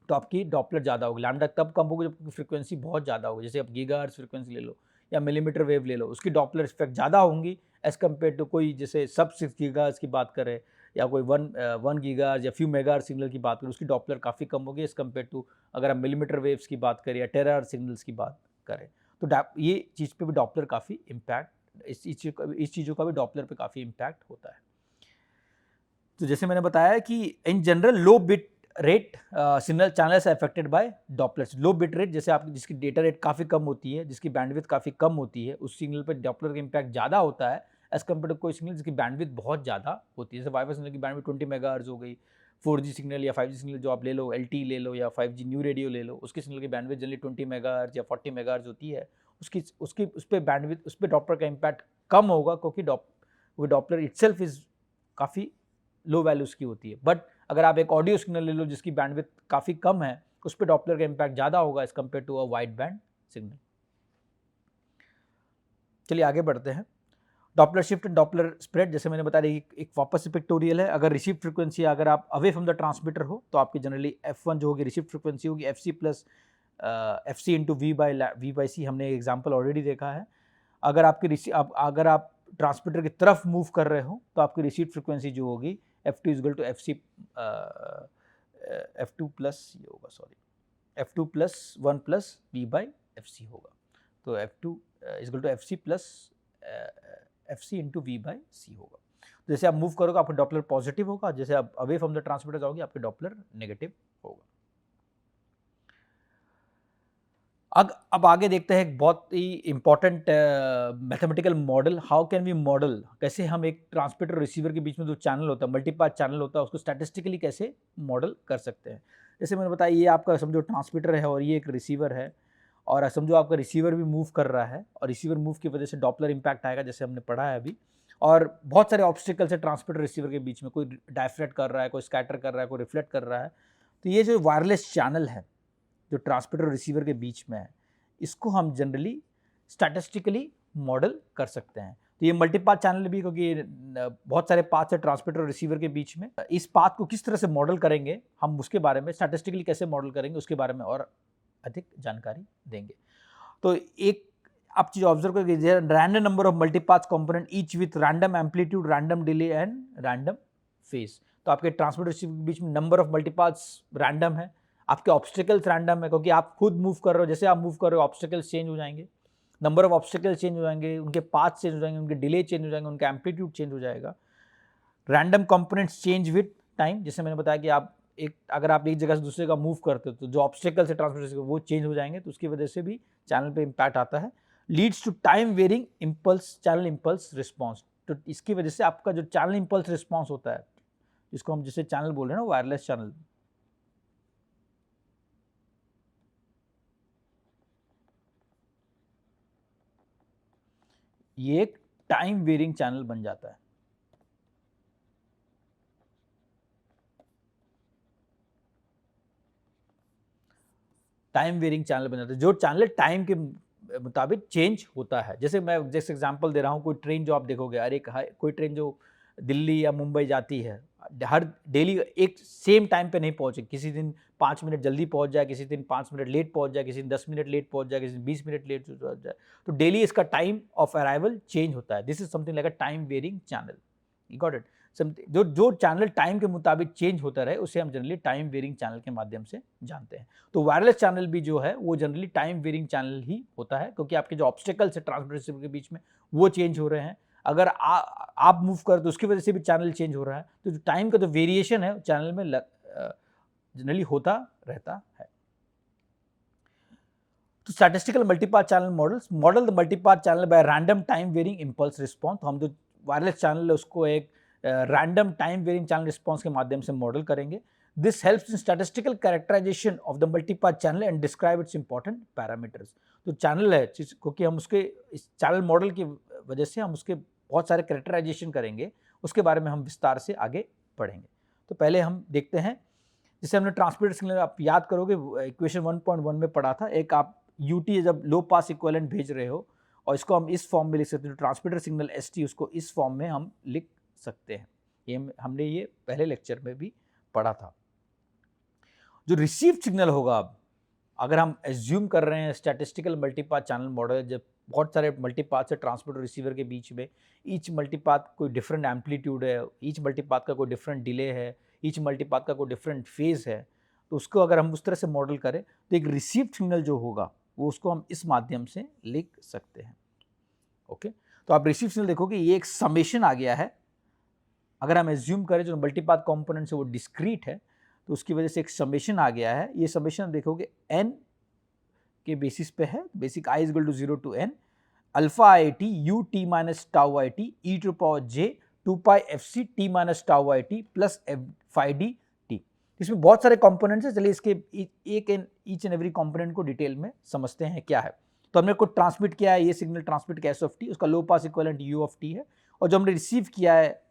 तो आपकी डॉपलर ज़्यादा होगी। लैम्डा तब कम होगी जब फ्रीक्वेंसी बहुत ज़्यादा होगी, जैसे आप गीगाहर्ट्ज़ फ्रीक्वेंसी ले लो या मिलीमीटर वेव ले लो, उसकी डॉपलर इफेक्ट ज़्यादा होंगी एज़ कम्पेयर टू कोई जैसे सब 6 गीगाहर्ट्ज़ की बात करें या कोई 1 गीगाहर्ट्ज़ या फ्यू मेगाहर्ट्ज़ सिग्नल की बात करें, उसकी डॉपलर काफ़ी कम होगी एज़ कम्पेयर टू अगर आप मिलीमीटर वेव्स की बात करें या टेराहर्ट्ज़ सिग्नल्स की बात करें। तो ये चीज़ पे भी डॉपलर काफ़ी इम्पैक्ट, इस चीज़ों का भी डॉपलर पे काफ़ी इम्पैक्ट होता है। तो जैसे मैंने बताया कि in general low bit rate signal channels affected by Doppler's. Low bit rate जैसे आपकी जिसकी डेटा रेट काफ़ी कम होती है, जिसकी बैंडविड्थ काफ़ी कम होती है, उस सिग्नल पर डॉपलर का इम्पैक्ट ज़्यादा होता है एज कम्पेयर टू कोई सिग्नल जिसकी बैंडविड्थ बहुत ज़्यादा होती है। जैसे वाईफाई सिग्नल की बैंडविड्थ 20 मेगाहर्ट्ज़ हो गई, 4G सिग्नल या 5G सिग्नल जो आप ले लो, LTE ले लो या 5G न्यू रेडियो ले लो, उसकी सिग्नल की बैंडविड्थ जनरली 20 मेगाहर्ट्ज़ या 40 मेगाहर्ट्ज़ होती है। उस पे बैंडविड्थ, उस पे डॉपलर का इम्पैक्ट कम होगा क्योंकि डॉपलर इटसेल्फ इज़ काफ़ी लो वैल्यूज़ की होती है। बट अगर आप एक ऑडियो सिग्नल ले लो जिसकी बैंडविड्थ काफ़ी कम है, उस पे डॉपलर का इम्पैक्ट ज़्यादा होगा as compared to a wide band signal. चलिए आगे बढ़ते हैं। Doppler shift and Doppler spread, जैसे मैंने बताया एक वापस से पिक्टोरियल है। अगर रिसीव फ्रीक्वेंसी अगर आप अवे फ्रॉम द ट्रांसमीटर हो तो आपकी जनरली F1 जो होगी रिसीव फ्रीक्वेंसी होगी FC plus FC into V/C। हमने एग्जाम्पल ऑलरेडी देखा है। अगर आप ट्रांसमीटर की तरफ मूव कर रहे हो तो आपकी रिसीव फ्रीक्वेंसी जो होगी F2 is equal to F2 plus ये होगा, sorry F2 plus 1 plus V/FC होगा। तो F2 is equal to FC plus FC into V/C होगा। जैसे आप मूव करोगे आपका डॉपलर पॉजिटिव होगा, जैसे आप अवे फ्रॉम द ट्रांसमीटर जाओगे आपके डॉपलर नेगेटिव होगा। अब आगे देखते हैं एक बहुत ही important mathematical model. How can we model, कैसे हम एक ट्रांसमीटर रिसीवर के बीच में जो चैनल होता है, मल्टीपाथ चैनल होता है, उसको स्टैटिस्टिकली कैसे मॉडल कर सकते हैं। जैसे मैंने बताया ये आपका समझो ट्रांसमीटर है और ये एक रिसीवर है, और समझो आपका रिसीवर भी मूव कर रहा है और रिसीवर मूव की वजह से डॉपलर इम्पैक्ट आएगा जैसे हमने पढ़ा है अभी। और बहुत सारे ऑब्स्टिकल्स है ट्रांसमीटर रिसीवर के बीच में, कोई डायफ्रेक्ट कर रहा है, कोई स्कैटर कर रहा है, कोई रिफ्लेक्ट कर रहा है। तो ये जो वायरलेस चैनल है जो ट्रांसमीटर रिसीवर के बीच में है, इसको हम जनरली स्टैटिस्टिकली मॉडल कर सकते हैं। तो ये मल्टीपाथ चैनल भी, क्योंकि बहुत सारे पाथ्स है ट्रांसमीटर और रिसीवर के बीच में, इस पाथ को किस तरह से मॉडल करेंगे हम, उसके बारे में स्टैटिस्टिकली कैसे मॉडल करेंगे उसके बारे में और अधिक जानकारी देंगे। तो एक आप चीज ऑब्जर्व करेंगे, random number of multipath component each with random amplitude, random delay and random phase. तो आपके ट्रांसमीटर रिसीवर के बीच में नंबर ऑफ मल्टीपाथ्स रैंडम है, आपके ऑब्स्टिकल्स रैंडम है क्योंकि आप खुद मूव कर रहे हो, जैसे आप मूव कर रहे हो ऑब्स्टिकल्स चेंज हो जाएंगे, नंबर ऑफ ऑब्स्टिकल्स चेंज हो जाएंगे, उनके पाथ चेंज हो जाएंगे, उनके डिले चेंज हो जाएंगे, उनका एम्पलीट्यूड चेंज हो जाएगा। Random components change with time, जैसे मैंने बताया कि अगर आप एक जगह से दूसरे का मूव करते हो तो जो ऑब्स्टिकल्स है ट्रांसमीटर वो चेंज हो जाएंगे, तो उसकी वजह से भी चैनल पे इम्पैक्ट आता है। Leads to time varying impulse, channel impulse response. तो इसकी वजह से आपका जो चैनल इम्पल्स रिस्पॉन्स होता है, जिसको हम जिसे चैनल बोल रहे हैं ना, वायरलेस चैनल, ये एक टाइम वेरिंग चैनल बन जाता है। टाइम वेरिंग चैनल बन जाता है, जो चैनल टाइम के मुताबिक चेंज होता है। जैसे मैं जैसे एग्जांपल दे रहा हूँ, कोई ट्रेन जो आप देखोगे, अरे कोई ट्रेन जो दिल्ली या मुंबई जाती है, हर डेली एक सेम टाइम पे नहीं पहुँचेगी, किसी दिन 5 मिनट जल्दी पहुँच जाए, किसी दिन 5 मिनट लेट पहुँच जाए, किसी दिन 10 मिनट लेट पहुँच जाए, किसी दिन 20 मिनट लेट पहुँच जाए। तो डेली इसका टाइम ऑफ अराइवल चेंज होता है। This is something like a time varying channel, you got it. जो चैनल टाइम के मुताबिक चेंज होता रहे उसे हम जनरली टाइम वेरिंग चैनल के माध्यम से जानते हैं। तो वायरलेस चैनल भी जो है वो जनरली टाइम वेरिंग चैनल ही होता है, क्योंकि आपके जो ऑब्स्टिकल्स है ट्रांसमीटर रिसीवर के बीच में वो चेंज हो रहे हैं। अगर आप मूव कर तो उसकी वजह से भी चैनल चेंज हो रहा है, तो जो टाइम का जो वेरिएशन है चैनल में जनरली होता रहता है। तो statistical multipath channel model the multipath channel by random time varying impulse response. तो हम जो वायरलेस चैनल है उसको एक random time varying channel response के माध्यम से मॉडल करेंगे। This helps in statistical characterization of the multipath channel and describe its important parameters. तो चैनल है क्योंकि हम उसके इस चैनल मॉडल की वजह से हम उसके बहुत सारे कैरेक्टराइजेशन करेंगे, उसके बारे में हम विस्तार से आगे पढ़ेंगे। तो पहले हम देखते हैं, जैसे हमने ट्रांसमिटर सिग्नल, आप याद करोगे इक्वेशन 1.1 में पढ़ा था, एक आप यूटी जब लो पास इक्विवेलेंट भेज रहे हो और इसको हम इस फॉर्म में लिख सकते हैं, ट्रांसमिटर सिग्नल एसटी, उसको इस फॉर्म में हम लिख सकते हैं। ये हमने ये पहले लेक्चर में भी पढ़ा था। जो रिसीव्ड सिग्नल होगा, अब अगर हम एज्यूम कर रहे हैं स्टैटिस्टिकल मल्टीपाथ चैनल मॉडल, जब बहुत सारे मल्टीपाथ है ट्रांसमिटर रिसीवर के बीच में, ईच मल्टीपाथ कोई डिफरेंट एम्पलीट्यूड है, ईच मल्टीपाथ का कोई डिफरेंट डिले है, ईच मल्टीपाथ का कोई डिफरेंट फेज है, तो उसको अगर हम उस तरह से मॉडल करें तो एक रिसीव्ड सिग्नल जो होगा वो उसको हम इस माध्यम से लिख सकते हैं। ओके, तो आप रिसीव्ड सिग्नल देखोगे ये एक समेशन आ गया है। अगर हम एज्यूम करें जो मल्टीपाथ कंपोनेंट्स है वो डिस्क्रीट है, तो उसकी वजह से एक समेशन आ गया है। ये समेशन देखोगे n के बेसिस पे है, basic i equal to 0 to n alpha I T U T minus tau I T E to power J 2 pi F C T minus tau I T plus five D T. इसमें बहुत सारे components हैं, चलिए इसके each and every component को detail में समझते हैं क्या है। तो हमने कुछ ट्रांसमिट किया है, ये सिग्नल ट्रांसमिट किया एस ऑफ टी, उसका लो pass equivalent you of T है, और जो हमने रिसीव किया है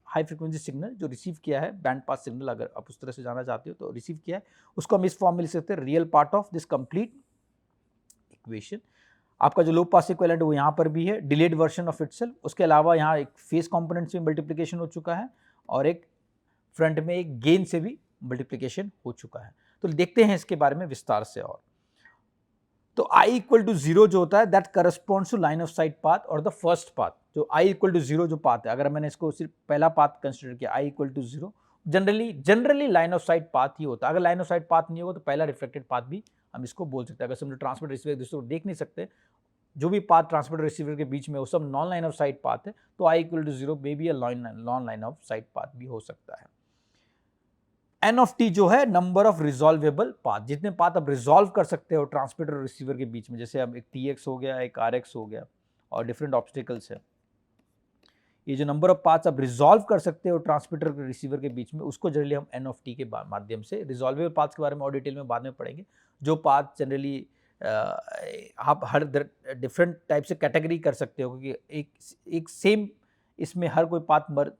हाई फ्रिक्वेंसी सिग्नल, जो रिसीव किया है बैंड पास सिग्नल, अगर आप उस तरह से जाना चाहते हो तो रिसीव किया है, उसको हम इस फॉर्म में लिख सकते हैं, real part of this complete equation. आपका जो लो पास इक्विवेलेंट वो यहाँ पर भी है, डिलेड वर्जन ऑफ इटसेल्फ, उसके अलावा यहाँ एक फेस कंपोनेंट से मल्टीप्लिकेशन हो चुका है और एक फ्रंट में एक गेन से भी मल्टीप्लिकेशन हो चुका है। तो देखते हैं इसके बारे में विस्तार से। और तो i इक्वल टू 0 जो होता है that corresponds to line of sight path और द फर्स्ट पाथ। जो i इक्वल टू 0 जो पाथ है, अगर मैंने इसको सिर्फ पहला पाथ कंसिडर किया, i equal to 0, generally line of sight path ही होता है। अगर लाइन ऑफ साइट पाथ नहीं होगा तो पहला रिफ्लेक्टेड पाथ भी हम इसको बोल सकते हैं। अगर हम ट्रांसमिटर रिसीवर दूसरे को देख नहीं सकते, जो भी पाथ ट्रांसमिटर रिसीवर के बीच में वो सब non line of sight path है, तो i equal to 0 may be non line of sight path भी हो सकता है। n ऑफ t जो है नंबर ऑफ रिजॉल्वेबल पाथ, जितने पाथ आप रिजॉल्व कर सकते हो ट्रांसमिटर और रिसीवर के बीच में, जैसे अब एक tx हो गया, एक rx हो गया और डिफरेंट ऑब्स्टिकल्स है, ये जो नंबर ऑफ पाथ्स आप रिजॉल्व कर सकते हो ट्रांसमिटर और रिसीवर के बीच में, उसको जनरली हम n ऑफ t के माध्यम से, रिजॉल्वेबल पाथ्स के बारे में और डिटेल में बाद में पढ़ेंगे। जो पाथ जनरली आप हर डिफरेंट टाइप से कैटेगरी कर सकते हो, क्योंकि एक सेम इसमें हर कोई path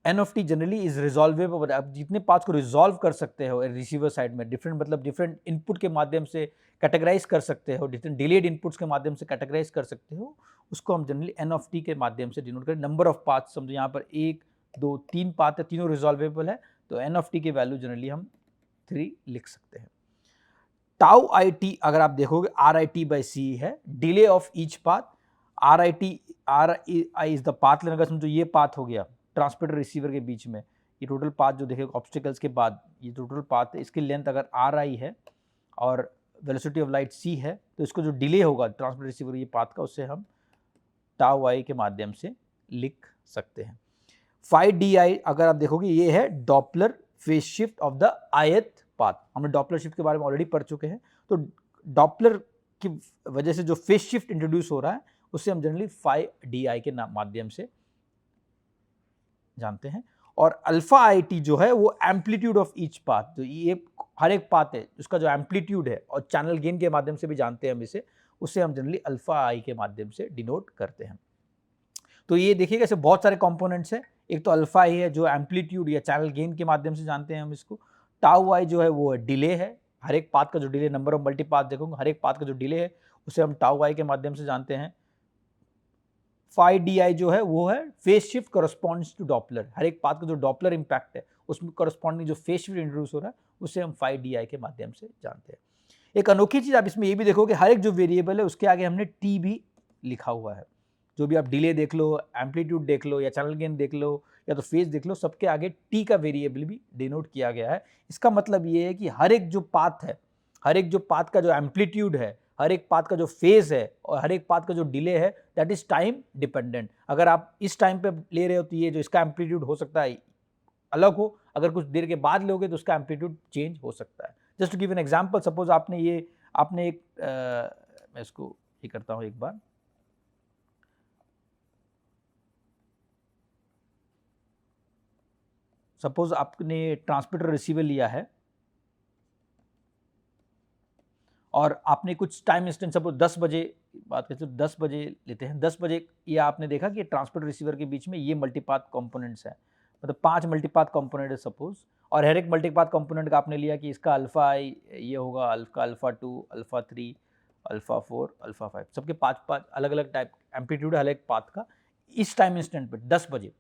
n of T generally is resolvable. आप जितने पाथ्स को रिजॉल्व कर सकते हो रिसीवर साइड में, डिफरेंट मतलब डिफरेंट इनपुट के माध्यम से कैटेगराइज कर सकते हो, डिफरेंट डिलेड इनपुट्स के माध्यम से कैटेगराइज कर सकते हो, उसको हम जनरली n ऑफ टी के माध्यम से डिनोट करें। नंबर ऑफ पाथ्स, समझो यहाँ पर 1 2 3 पाथ है, तीनों रिजॉल्वेबल है, तो n ऑफ टी की वैल्यू जनरली हम 3 लिख सकते हैं। टाउ आई टी अगर आप देखोगे आर आई टी बाई सी है, delay of each path, are I is the path लेने का, समझो ये पाथ हो गया ट्रांसमिटर रिसीवर के बीच में, ये टोटल पाथ जो देखेगा ऑब्स्टिकल्स के बाद, ये टोटल पाथ है, इसकी लेंथ अगर आर आई है और वेलोसिटी ऑफ लाइट सी है, तो इसको जो डिले होगा ट्रांसमिटर रिसीवर ये पाथ का, उससे हम टाउ आई के माध्यम से लिख सकते हैं। फाइव डी आई अगर आप देखोगे ये है Doppler phase shift of the ith path. हमने डॉपलर शिफ्ट के बारे में ऑलरेडी पढ़ चुके हैं, तो डॉपलर की वजह से जो फेज शिफ्ट इंट्रोड्यूस हो रहा है उससे हम जनरली 5di के माध्यम से जानते हैं। और अल्फा आई टी जो है वो एम्पलीट्यूड ऑफ ईच पाथ, तो ये हर एक पाथ है उसका जो एम्पलीट्यूड है, और चैनल गेन के माध्यम से भी जानते हैं हम इसे, उससे हम जनरली अल्फा आई के माध्यम से डिनोट करते हैं। तो ये देखिएगा ऐसे बहुत सारे कंपोनेंट्स हैं, एक तो अल्फा आई है जो एम्पलीट्यूड या चैनल गेन के माध्यम से जानते हैं हम इसको, टाउ आई जो है वो डिले है, हर एक पाथ का जो delay, number of multi path देखोगे, हर एक पाथ का जो डिले है उसे हम टाउ आई के माध्यम से जानते हैं। 5di जो है वो है phase shift corresponds to Doppler, हर एक पाथ का जो डॉपलर इंपैक्ट है उसमें करस्पॉन्डिंग जो फेज शिफ्ट इंट्रोड्यूस हो रहा है उसे हम 5di के माध्यम से जानते हैं। एक अनोखी चीज आप इसमें ये भी देखोगे, हर एक जो वेरिएबल है उसके आगे हमने t भी लिखा हुआ है। जो भी आप डिले देख लो, एम्पलीट्यूड देख लो, या चैनल गेन देख लो, या तो फेज देख लो, सबके आगे t का वेरिएबल भी डिनोट किया गया है। इसका मतलब ये है कि हर एक जो पाथ है, हर एक जो पाथ का जो एम्पलीट्यूड है, हर एक पाथ का जो फेज है और हर एक पाथ का जो डिले है, दैट इज टाइम डिपेंडेंट। अगर आप इस टाइम पे ले रहे हो तो ये जो इसका एम्पलीट्यूड हो सकता है अलग हो, अगर कुछ देर के बाद लोगे तो उसका एम्पलीट्यूड चेंज हो सकता है। Just to give an example, suppose आपने एक मैं इसको ये करता हूँ एक बार, सपोज आपने ट्रांसमिटर रिसीवर लिया है और आपने कुछ टाइम इंस्टेंट, सपोज 10 बजे बात करते हैं, 10 बजे लेते हैं, 10 बजे ये आपने देखा कि ट्रांसमिटर रिसीवर के बीच में ये मल्टीपाथ कंपोनेंट्स है, मतलब 5 मल्टीपाथ कंपोनेंट है सपोज, और हर एक मल्टीपाथ कंपोनेंट का आपने लिया कि इसका अल्फा आई ये होगा, अल्फा 2, अल्फा 3, अल्फा 4, अल्फा 5, सबके 5 अलग अलग टाइप एम्पलीट्यूड है हर एक पाथ का। इस टाइम इंस्टेंट पे 10 बजे,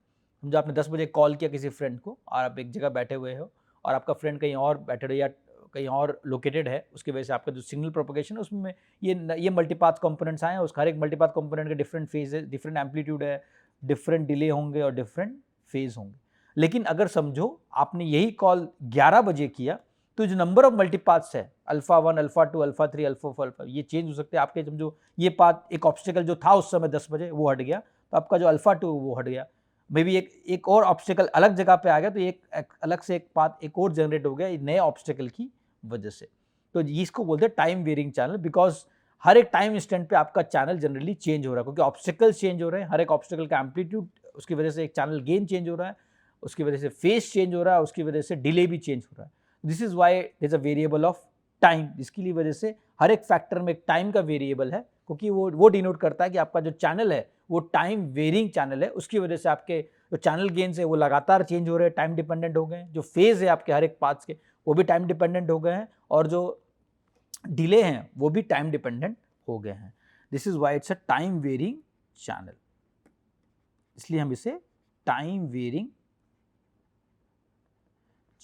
समझो आपने 10 बजे कॉल किया किसी फ्रेंड को और आप एक जगह बैठे हुए हो और आपका फ्रेंड कहीं और बैठे हो या कहीं और लोकेटेड है, उसकी वजह से आपका जो सिग्नल प्रोपगेशन है उसमें ये मल्टीपाथ कंपोनेंट्स आए हैं, उसका हर एक मल्टीपाथ कंपोनेंट के डिफरेंट फेज है, डिफरेंट एम्पलीट्यूड है, डिफरेंट डिले होंगे और डिफरेंट फेज होंगे। लेकिन अगर समझो आपने यही कॉल 11 बजे किया तो जो नंबर ऑफ मल्टीपाथ्स है alpha 1, alpha 2, alpha 3, alpha 4, alpha, ये चेंज हो सकते हैं आपके। समझो ये पाथ एक ऑब्स्टिकल जो था उस समय 10 बजे वो हट गया तो आपका जो अल्फा 2 वो हट गया, मे बी एक और ऑब्स्टिकल अलग जगह पे आ गया तो एक अलग से एक पाथ एक और जनरेट हो गया नए ऑब्स्टिकल की वजह से। तो इसको बोलते हैं टाइम वेरिंग चैनल, बिकॉज हर एक टाइम इंस्टेंट पे आपका चैनल जनरली चेंज हो रहा है क्योंकि ऑब्स्टिकल्स चेंज हो रहे हैं, हर एक ऑब्स्टिकल का एम्पलीट्यूड, उसकी वजह से एक चैनल गेन चेंज हो रहा है, उसकी वजह से फेस चेंज हो रहा है, उसकी वजह से डिले भी चेंज हो रहा है। This is why there is a variable of time, जिसकी लिए वजह से हर एक फैक्टर में एक टाइम का वेरिएबल है क्योंकि वो डिनोट करता है कि आपका जो चैनल है वो टाइम वेरिंग चैनल है, उसकी वजह से आपके जो चैनल गेन्स है वो लगातार चेंज हो रहे हैं, टाइम डिपेंडेंट हो गए हैं, जो फेज है आपके हर एक पाथ्स के वो भी टाइम डिपेंडेंट हो गए हैं और जो डिले हैं वो भी टाइम डिपेंडेंट हो गए हैं। This is why it's a time varying channel, इसलिए हम इसे टाइम वेरिंग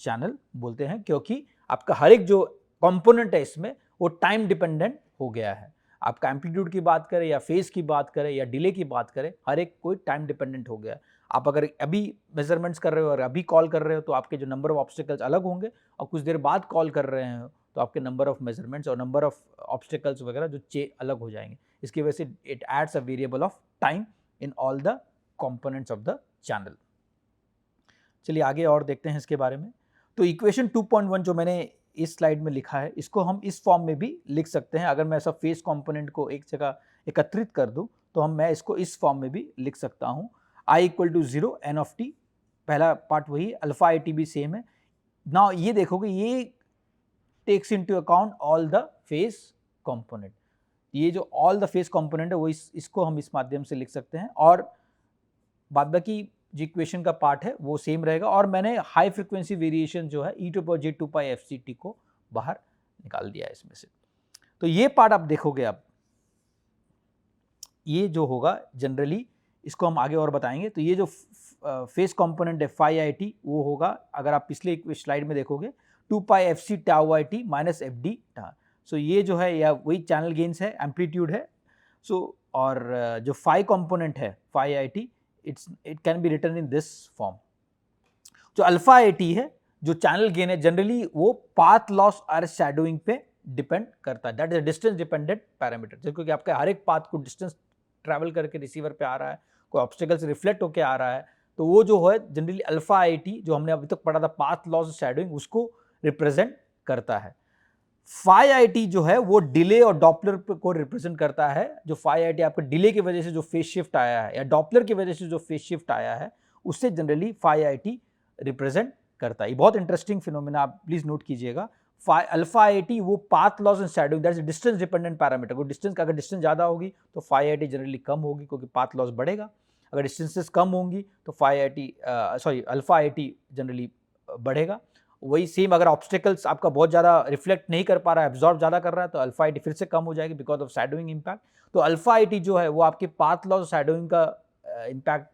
चैनल बोलते हैं क्योंकि आपका हर एक जो कंपोनेंट है इसमें वो टाइम डिपेंडेंट हो गया है। आपका एम्पलीट्यूड की बात करें या फेज की बात करें या डिले की बात करें, हर एक कोई टाइम डिपेंडेंट हो गया है। आप अगर अभी मेजरमेंट्स कर रहे हो और अभी कॉल कर रहे हो तो आपके जो नंबर ऑफ ऑब्स्टिकल्स अलग होंगे और कुछ देर बाद कॉल कर रहे हो तो आपके नंबर ऑफ मेजरमेंट्स और नंबर ऑफ ऑब्स्टिकल्स वगैरह जो अलग हो जाएंगे। इसकी वजह से it adds a variable of time in all the components of the channel. चलिए आगे और देखते हैं इसके बारे में। तो इक्वेशन 2.1 जो मैंने इस स्लाइड में लिखा है इसको हम इस फॉर्म में भी लिख सकते हैं। अगर मैं ऐसा फेस कंपोनेंट को एक जगह एकत्रित कर दूं तो मैं इसको इस फॉर्म में भी लिख सकता हूं। I = 0 n ऑफ टी, पहला पार्ट वही, अल्फा आई टी भी सेम है। नाउ ये देखोगे ये takes into account all the phase component, ये जो ऑल द फेस कंपोनेंट है वो इसको हम इस माध्यम से लिख सकते हैं और बाद बाकी जो इक्वेशन का पार्ट है वो सेम रहेगा। और मैंने हाई फ्रिक्वेंसी वेरिएशन जो है e⁻j2πfct को बाहर निकाल दिया है इसमें से। तो ये पार्ट आप देखोगे, अब ये जो होगा जनरली इसको हम आगे और बताएंगे। तो ये जो फेस कंपोनेंट है phi i t वो होगा, अगर आप पिछले स्लाइड में देखोगे 2πfc tau i t minus F D टा। सो ये जो है या वही चैनल गेन्स है, एम्पलीट्यूड है। सो और जो phi कंपोनेंट है phi i t it can be written in this form. जो अल्फा आई टी है जो चैनल गेन है जनरली वो पाथ लॉस और शैडोइंग पे डिपेंड करता है, that is distance dependent parameter, क्योंकि आपका हर एक पाथ को डिस्टेंस ट्रैवल करके रिसीवर पे आ रहा है, कोई ऑब्स्टिकल से रिफ्लेक्ट होकर आ रहा है, तो वो जो है जनरली अल्फा आई टी जो हमने अभी तक पढ़ा था पाथ लॉस शैडोइंग उसको रिप्रेजेंट करता है। phi i t जो है वो डिले और डॉपलर को रिप्रेजेंट करता है। जो phi i t आपके डिले की वजह से जो फेज शिफ्ट आया है या डॉपलर की वजह से जो फेज शिफ्ट आया है उससे generally phi i t represent करता है। ये बहुत इंटरेस्टिंग फिनोमेना, आप प्लीज नोट कीजिएगा। अल्फा आई टी वो path loss and shadowing, that is distance dependent parameter. को डिस्टेंस अगर डिस्टेंस ज़्यादा होगी तो phi i t जनरली कम होगी क्योंकि पाथ लॉस बढ़ेगा। अगर डिस्टेंसेस कम होंगी तो अल्फा आई टी जनरली बढ़ेगा। वही सेम अगर ऑब्स्टिकल्स आपका बहुत ज़्यादा रिफ्लेक्ट नहीं कर पा रहा है, एब्जॉर्ब ज़्यादा कर रहा है, तो अल्फा आई टी फिर से कम हो जाएगी बिकॉज ऑफ शैडोइंग इम्पैक्ट। तो अल्फा आई टी जो है वो आपके पाथ लॉस शैडोइंग का इम्पैक्ट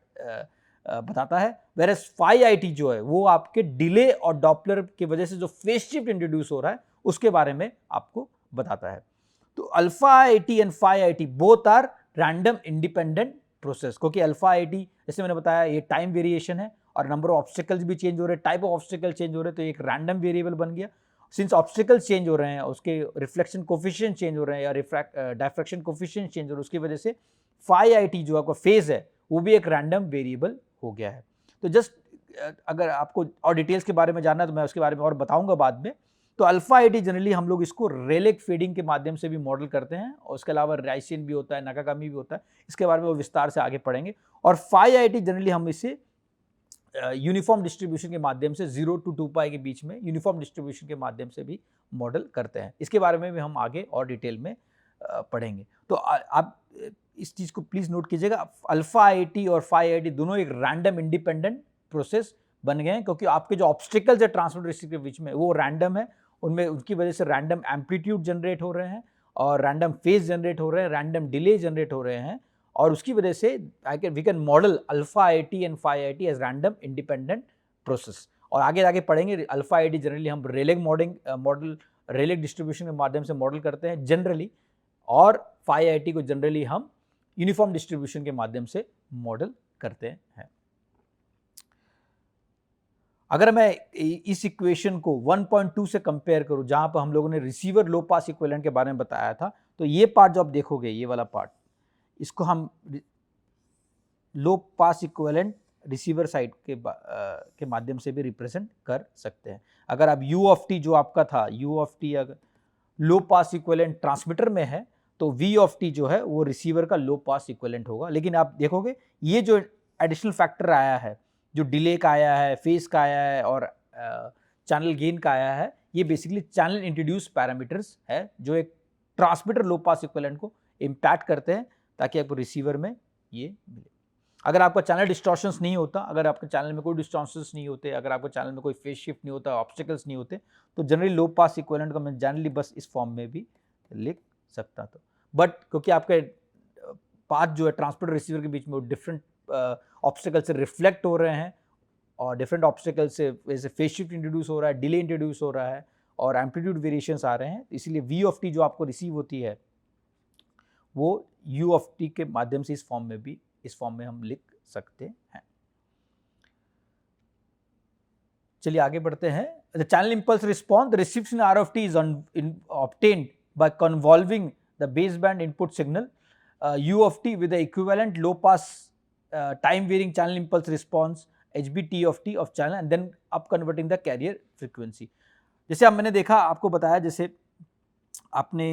बताता है, वेरएज phi i t जो है वो आपके डिले और डॉपलर की वजह से जो फेज शिफ्ट इंट्रोड्यूस हो रहा है उसके बारे में आपको बताता है। तो alpha I T and phi i t both are random independent process, क्योंकि अल्फा आई टी जैसे मैंने बताया ये टाइम वेरिएशन है और नंबर ऑफ ऑब्स्टिकल्स भी चेंज हो रहे हैं, टाइप ऑफ ऑब्स्टिकल चेंज हो रहे हैं, तो एक रैंडम वेरिएबल बन गया। सिंस ऑब्स्टिकल्स चेंज हो रहे हैं उसके रिफ्लेक्शन कोफिशिएंट चेंज हो रहे हैं या डायफ्रैक्शन कोफिशिएंट चेंज हो रहे हैं, उसकी वजह से phi i t जो आपका फेज है वो भी एक रैंडम वेरिएबल हो गया है। तो जस्ट अगर आपको और डिटेल्स के बारे में जानना है तो मैं उसके बारे में और बताऊंगा बाद में। तो अल्फा आई टी जनरली हम लोग इसको रेलेक फेडिंग के माध्यम से भी मॉडल करते हैं और उसके अलावा राइसिन भी होता है, नाकागामी भी होता है, इसके बारे में वो विस्तार से आगे पढ़ेंगे। और phi i t जनरली हम इसे यूनिफॉर्म डिस्ट्रीब्यूशन के माध्यम से 0 to 2 पाई के बीच में यूनिफॉर्म डिस्ट्रीब्यूशन के माध्यम से भी मॉडल करते हैं। इसके बारे में भी हम आगे और डिटेल में पढ़ेंगे। तो आप इस चीज़ को प्लीज़ नोट कीजिएगा, अल्फा आईआईटी और फाई आईआईटी दोनों एक रैंडम इंडिपेंडेंट प्रोसेस बन गए हैं, क्योंकि आपके जो ऑब्स्टिकल्स है ट्रांसमिटर रिसीवर के बीच में वो रैंडम है, उनमें उनकी वजह से रैंडम एम्पलीट्यूड जनरेट हो रहे हैं और रैंडम फेज जनरेट हो रहे हैं, रैंडम डिले जनरेट हो रहे हैं, और उसकी वजह से we can model alpha IIT and phi IIT as random independent process. और आगे आगे पढ़ेंगे, अल्फा आईआईटी जनरली हम रेलेग मॉडल रेलेग डिस्ट्रीब्यूशन के माध्यम से मॉडल करते हैं जनरली, और फाई आईआईटी को जनरली हम यूनिफॉर्म डिस्ट्रीब्यूशन के माध्यम से मॉडल करते हैं। अगर मैं इस इक्वेशन को 1.2 से कंपेयर करूं, जहां पर हम लोगों ने रिसीवर लो पास इक्विवेलेंट के बारे में बताया था, तो ये पार्ट जो आप देखोगे, ये वाला पार्ट, इसको हम लो पास इक्विवेलेंट रिसीवर साइड के माध्यम से भी रिप्रेजेंट कर सकते हैं। अगर आप u ऑफ टी जो आपका था, u ऑफ टी अगर लो पास इक्विवेलेंट ट्रांसमीटर में है, तो v ऑफ टी जो है वो रिसीवर का लो पास इक्विवेलेंट होगा। लेकिन आप देखोगे ये जो एडिशनल फैक्टर आया है, जो डिले का आया है, फेज का आया है और चैनल गेन का आया है, ये बेसिकली चैनल इंट्रोड्यूस पैरामीटर्स है जो एक ट्रांसमीटर लो पास इक्विवेलेंट को इम्पैक्ट करते हैं ताकि आपको रिसीवर में ये मिले। अगर आपका चैनल डिस्टॉर्शंस नहीं होता, अगर आपके चैनल में कोई डिस्टॉर्शंस नहीं होते, अगर आपके चैनल में कोई फेज शिफ्ट नहीं होता, ऑब्स्टिकल्स नहीं होते, तो जनरली लो पास इक्विवेलेंट को मैं जनरली बस इस फॉर्म में भी लिख सकता था। बट क्योंकि आपके पाथ जो है ट्रांसमीटर रिसीवर के बीच में वो डिफरेंट ऑब्स्टिकल से रिफ्लेक्ट हो रहे हैं और डिफरेंट ऑब्स्टिकल से वैसे फेज शिफ्ट इंट्रोड्यूस हो रहा है, डिले इंट्रोड्यूस हो रहा है और एम्पलीट्यूड वेरिएशंस आ रहे हैं, इसीलिए वी ऑफ टी जो आपको रिसीव होती है वो यू ऑफ टी के माध्यम से इस फॉर्म में हम लिख सकते हैं। चलिए आगे बढ़ते हैं। The channel impulse response, the reception R of T is obtained by convolving the base band input signal u of t with the equivalent low pass time varying channel impulse response hbt of t of channel and then up converting the carrier frequency। जैसे अब मैंने देखा, आपको बताया, जैसे आपने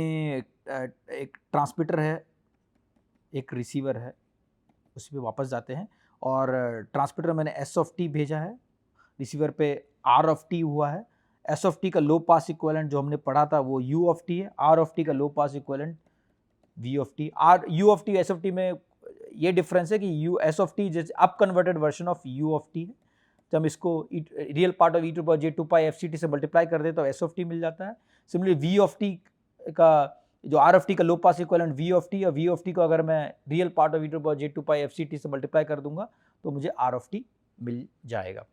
एक transmitter है, एक रिसीवर है, उसी पे वापस जाते हैं और ट्रांसमीटर मैंने s of t भेजा है, रिसीवर पे r of t हुआ है। s of t का लो पास इक्विवेलेंट जो हमने पढ़ा था वो u of t है, r of t का low pass equivalent v of T, R u of T, s of T में ये डिफरेंस है कि u s ऑफ टी जैसे up converted version of u of T है। जब हम इसको real part of e to power j 2 pi fct से मल्टीप्लाई कर दे तो s ऑफ टी मिल जाता है। सिमिलरली v ऑफ टी का जो r ऑफ टी का low pass equivalent v of T, और v ऑफ टी को अगर मैं real part of e to power j 2 pi fct से मल्टीप्लाई कर दूंगा तो मुझे r ऑफ टी मिल जाएगा।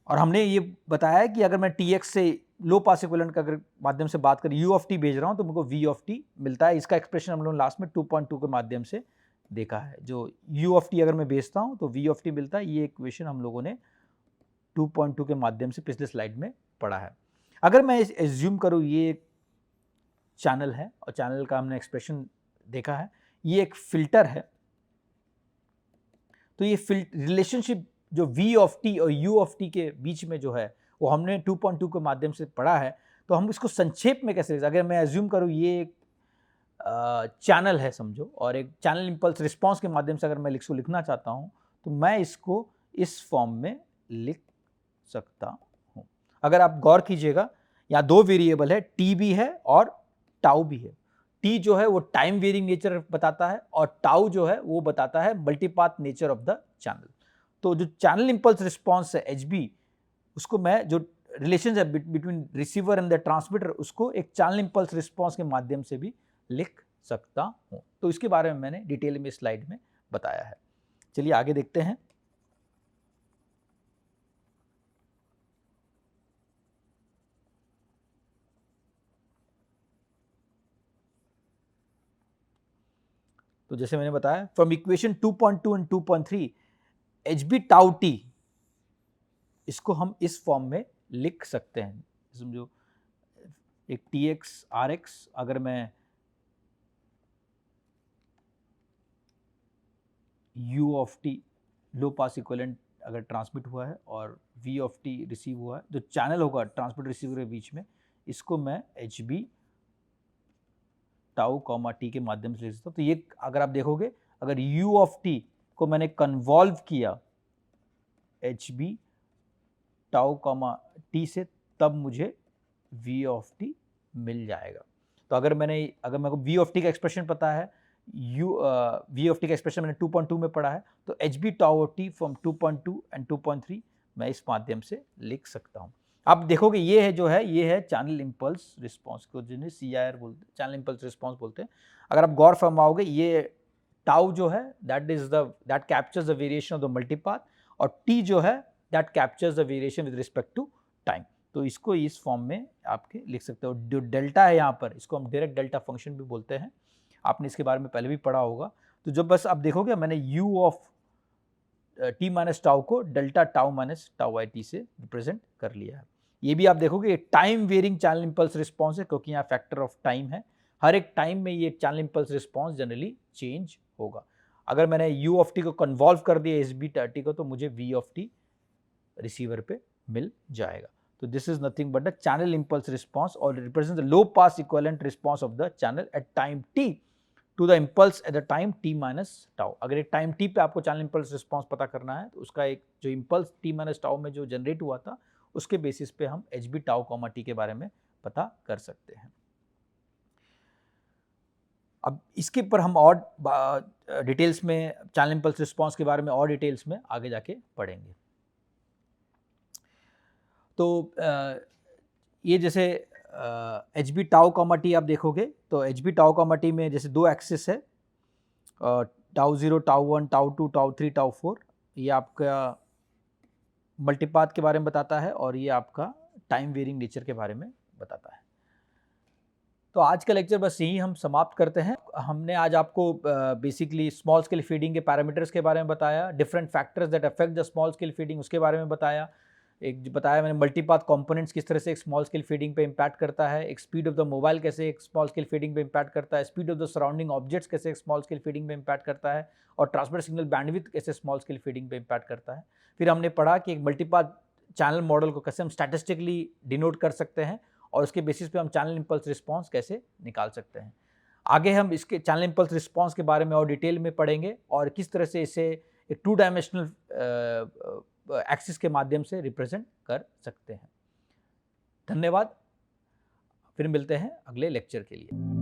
और हमने ये बताया कि अगर मैं tx से लो पास इक्विवेलेंट का अगर माध्यम से बात करें u ऑफ टी भेज रहा हूँ तो मुझको v ऑफ टी मिलता है। इसका एक्सप्रेशन हम लोग लास्ट में 2.2 के माध्यम से देखा है। जो u ऑफ टी अगर मैं भेजता हूँ तो v ऑफ टी मिलता है। ये इक्वेशन हम लोगों ने 2.2 के माध्यम से पिछले स्लाइड में पढ़ा है। अगर मैं एज्यूम करूँ ये एक चैनल है और चैनल का हमने एक्सप्रेशन देखा है, ये एक फिल्टर है, तो ये रिलेशनशिप जो v ऑफ टी और u ऑफ टी के बीच में जो है वो हमने 2.2 के माध्यम से पढ़ा है। तो हम इसको संक्षेप में कैसे, अगर मैं एज्यूम करूँ ये एक चैनल है समझो, और एक चैनल इंपल्स रिस्पांस के माध्यम से अगर मैं इसको लिखना चाहता हूँ तो मैं इसको इस फॉर्म में लिख सकता हूँ। अगर आप गौर कीजिएगा, यहाँ दो वेरिएबल है, t भी है और टाउ भी है। t जो है वो टाइम वेरिंग नेचर बताता है और टाउ जो है वो बताता है मल्टीपाथ नेचर ऑफ द चैनल। तो जो चैनल इंपल्स रिस्पांस है hb, उसको मैं जो रिलेशन है between receiver and the transmitter, उसको एक चैनल इंपल्स रिस्पांस के माध्यम से भी लिख सकता हूँ। तो इसके बारे में मैंने डिटेल में स्लाइड में बताया है। चलिए आगे देखते हैं। तो जैसे मैंने बताया, from equation 2.2 and 2.3 hb tau t, इसको हम इस फॉर्म में लिख सकते हैं। समझो एक tx rx, अगर मैं u of t low pass equivalent अगर ट्रांसमिट हुआ है और v ऑफ t रिसीव हुआ है, जो चैनल होगा ट्रांसमिट रिसीवर के बीच में, इसको मैं hb टाउ कॉमा t के माध्यम से लिख सकता हूँ। तो ये अगर आप देखोगे, अगर u ऑफ t को मैंने कन्वॉल्व किया H B tau comma T से, तब मुझे वी ऑफ टी मिल जाएगा। तो अगर मेरे को वी ऑफ टी का एक्सप्रेशन पता है, वी ऑफ टी का एक्सप्रेशन मैंने 2.2 में पढ़ा है, तो H B tau T from 2.2 and 2.3 मैं इस माध्यम से लिख सकता हूँ। आप देखोगे ये है चैनल इम्पल्स रिस्पॉन्स को जिन्हें CIR बोलते हैं, चैनल इम्पल्स रिस्पॉन्स बोलते हैं। अगर आप गौर फरमाओगे ये टाउ जो है that captures the variation of the multipath, और टी जो है that captures the variation with respect to time. तो इसको इस फॉर्म में आपके लिख सकते हो। जो डेल्टा है यहाँ पर, इसको हम डायरेक्ट डेल्टा फंक्शन भी बोलते हैं, आपने इसके बारे में पहले भी पढ़ा होगा। तो जब बस आप देखोगे मैंने u of T minus tau को delta tau minus tau I T से रिप्रेजेंट कर लिया है। ये भी आप देखोगे time varying channel impulse response है, क्योंकि यहाँ फैक्टर ऑफ टाइम है। हर एक टाइम में ये channel impulse response generally change होगा। अगर मैंने u ऑफ टी को कन्वॉल्व कर दिया एस बी टी को, तो मुझे v ऑफ टी रिसीवर पे मिल जाएगा। तो this is nothing but the channel impulse response और represent the low pass equivalent response of the channel at time t to the impulse at the time t minus tau. अगर एक time t पे आपको channel impulse response पता करना है, तो उसका एक जो इम्पल्स t माइनस टाउ में जो जनरेट हुआ था, उसके बेसिस पे हम H B tau comma T के बारे में पता कर सकते हैं। अब इसके ऊपर हम और डिटेल्स में चैनल इंपल्स रिस्पॉन्स के बारे में और डिटेल्स में आगे जाके पढ़ेंगे। तो ये जैसे H B tau comma T आप देखोगे, तो H B tau comma T में जैसे दो एक्सिस है, tau 0, tau 1, tau 2, tau 3, tau 4। ये आपका मल्टीपाथ के बारे में बताता है और ये आपका टाइम वेरिंग नेचर के बारे में बताता है। तो आज का लेक्चर बस यही हम समाप्त करते हैं। हमने आज आपको बेसिकली स्मॉल स्केल फीडिंग के पैरामीटर्स के बारे में बताया, different factors that affect the small scale feeding उसके बारे में बताया, एक बताया मैंने मल्टीपाथ कंपोनेंट्स किस तरह से एक स्मॉल स्केल फीडिंग पे इम्पैक्ट करता है, एक स्पीड ऑफ द मोबाइल कैसे एक स्मॉल स्केल फीडिंग पे इम्पैक्ट करता है, speed of the surrounding objects कैसे एक स्मॉल स्केल फीडिंग पे इम्पैक्ट करता है, और ट्रांसमिट सिग्नल बैंडविड्थ कैसे स्मॉल स्केल फीडिंग पे इम्पैक्ट करता है। फिर हमने पढ़ा कि एक मल्टीपाथ चैनल मॉडल को कैसे हम स्टैटिस्टिकली डिनोट कर सकते हैं, और उसके बेसिस पे हम चैनल इंपल्स रिस्पॉन्स कैसे निकाल सकते हैं। आगे हम इसके चैनल इंपल्स रिस्पॉन्स के बारे में और डिटेल में पढ़ेंगे, और किस तरह से इसे एक 2 डायमेंशनल एक्सिस के माध्यम से रिप्रेजेंट कर सकते हैं। धन्यवाद, फिर मिलते हैं अगले लेक्चर के लिए।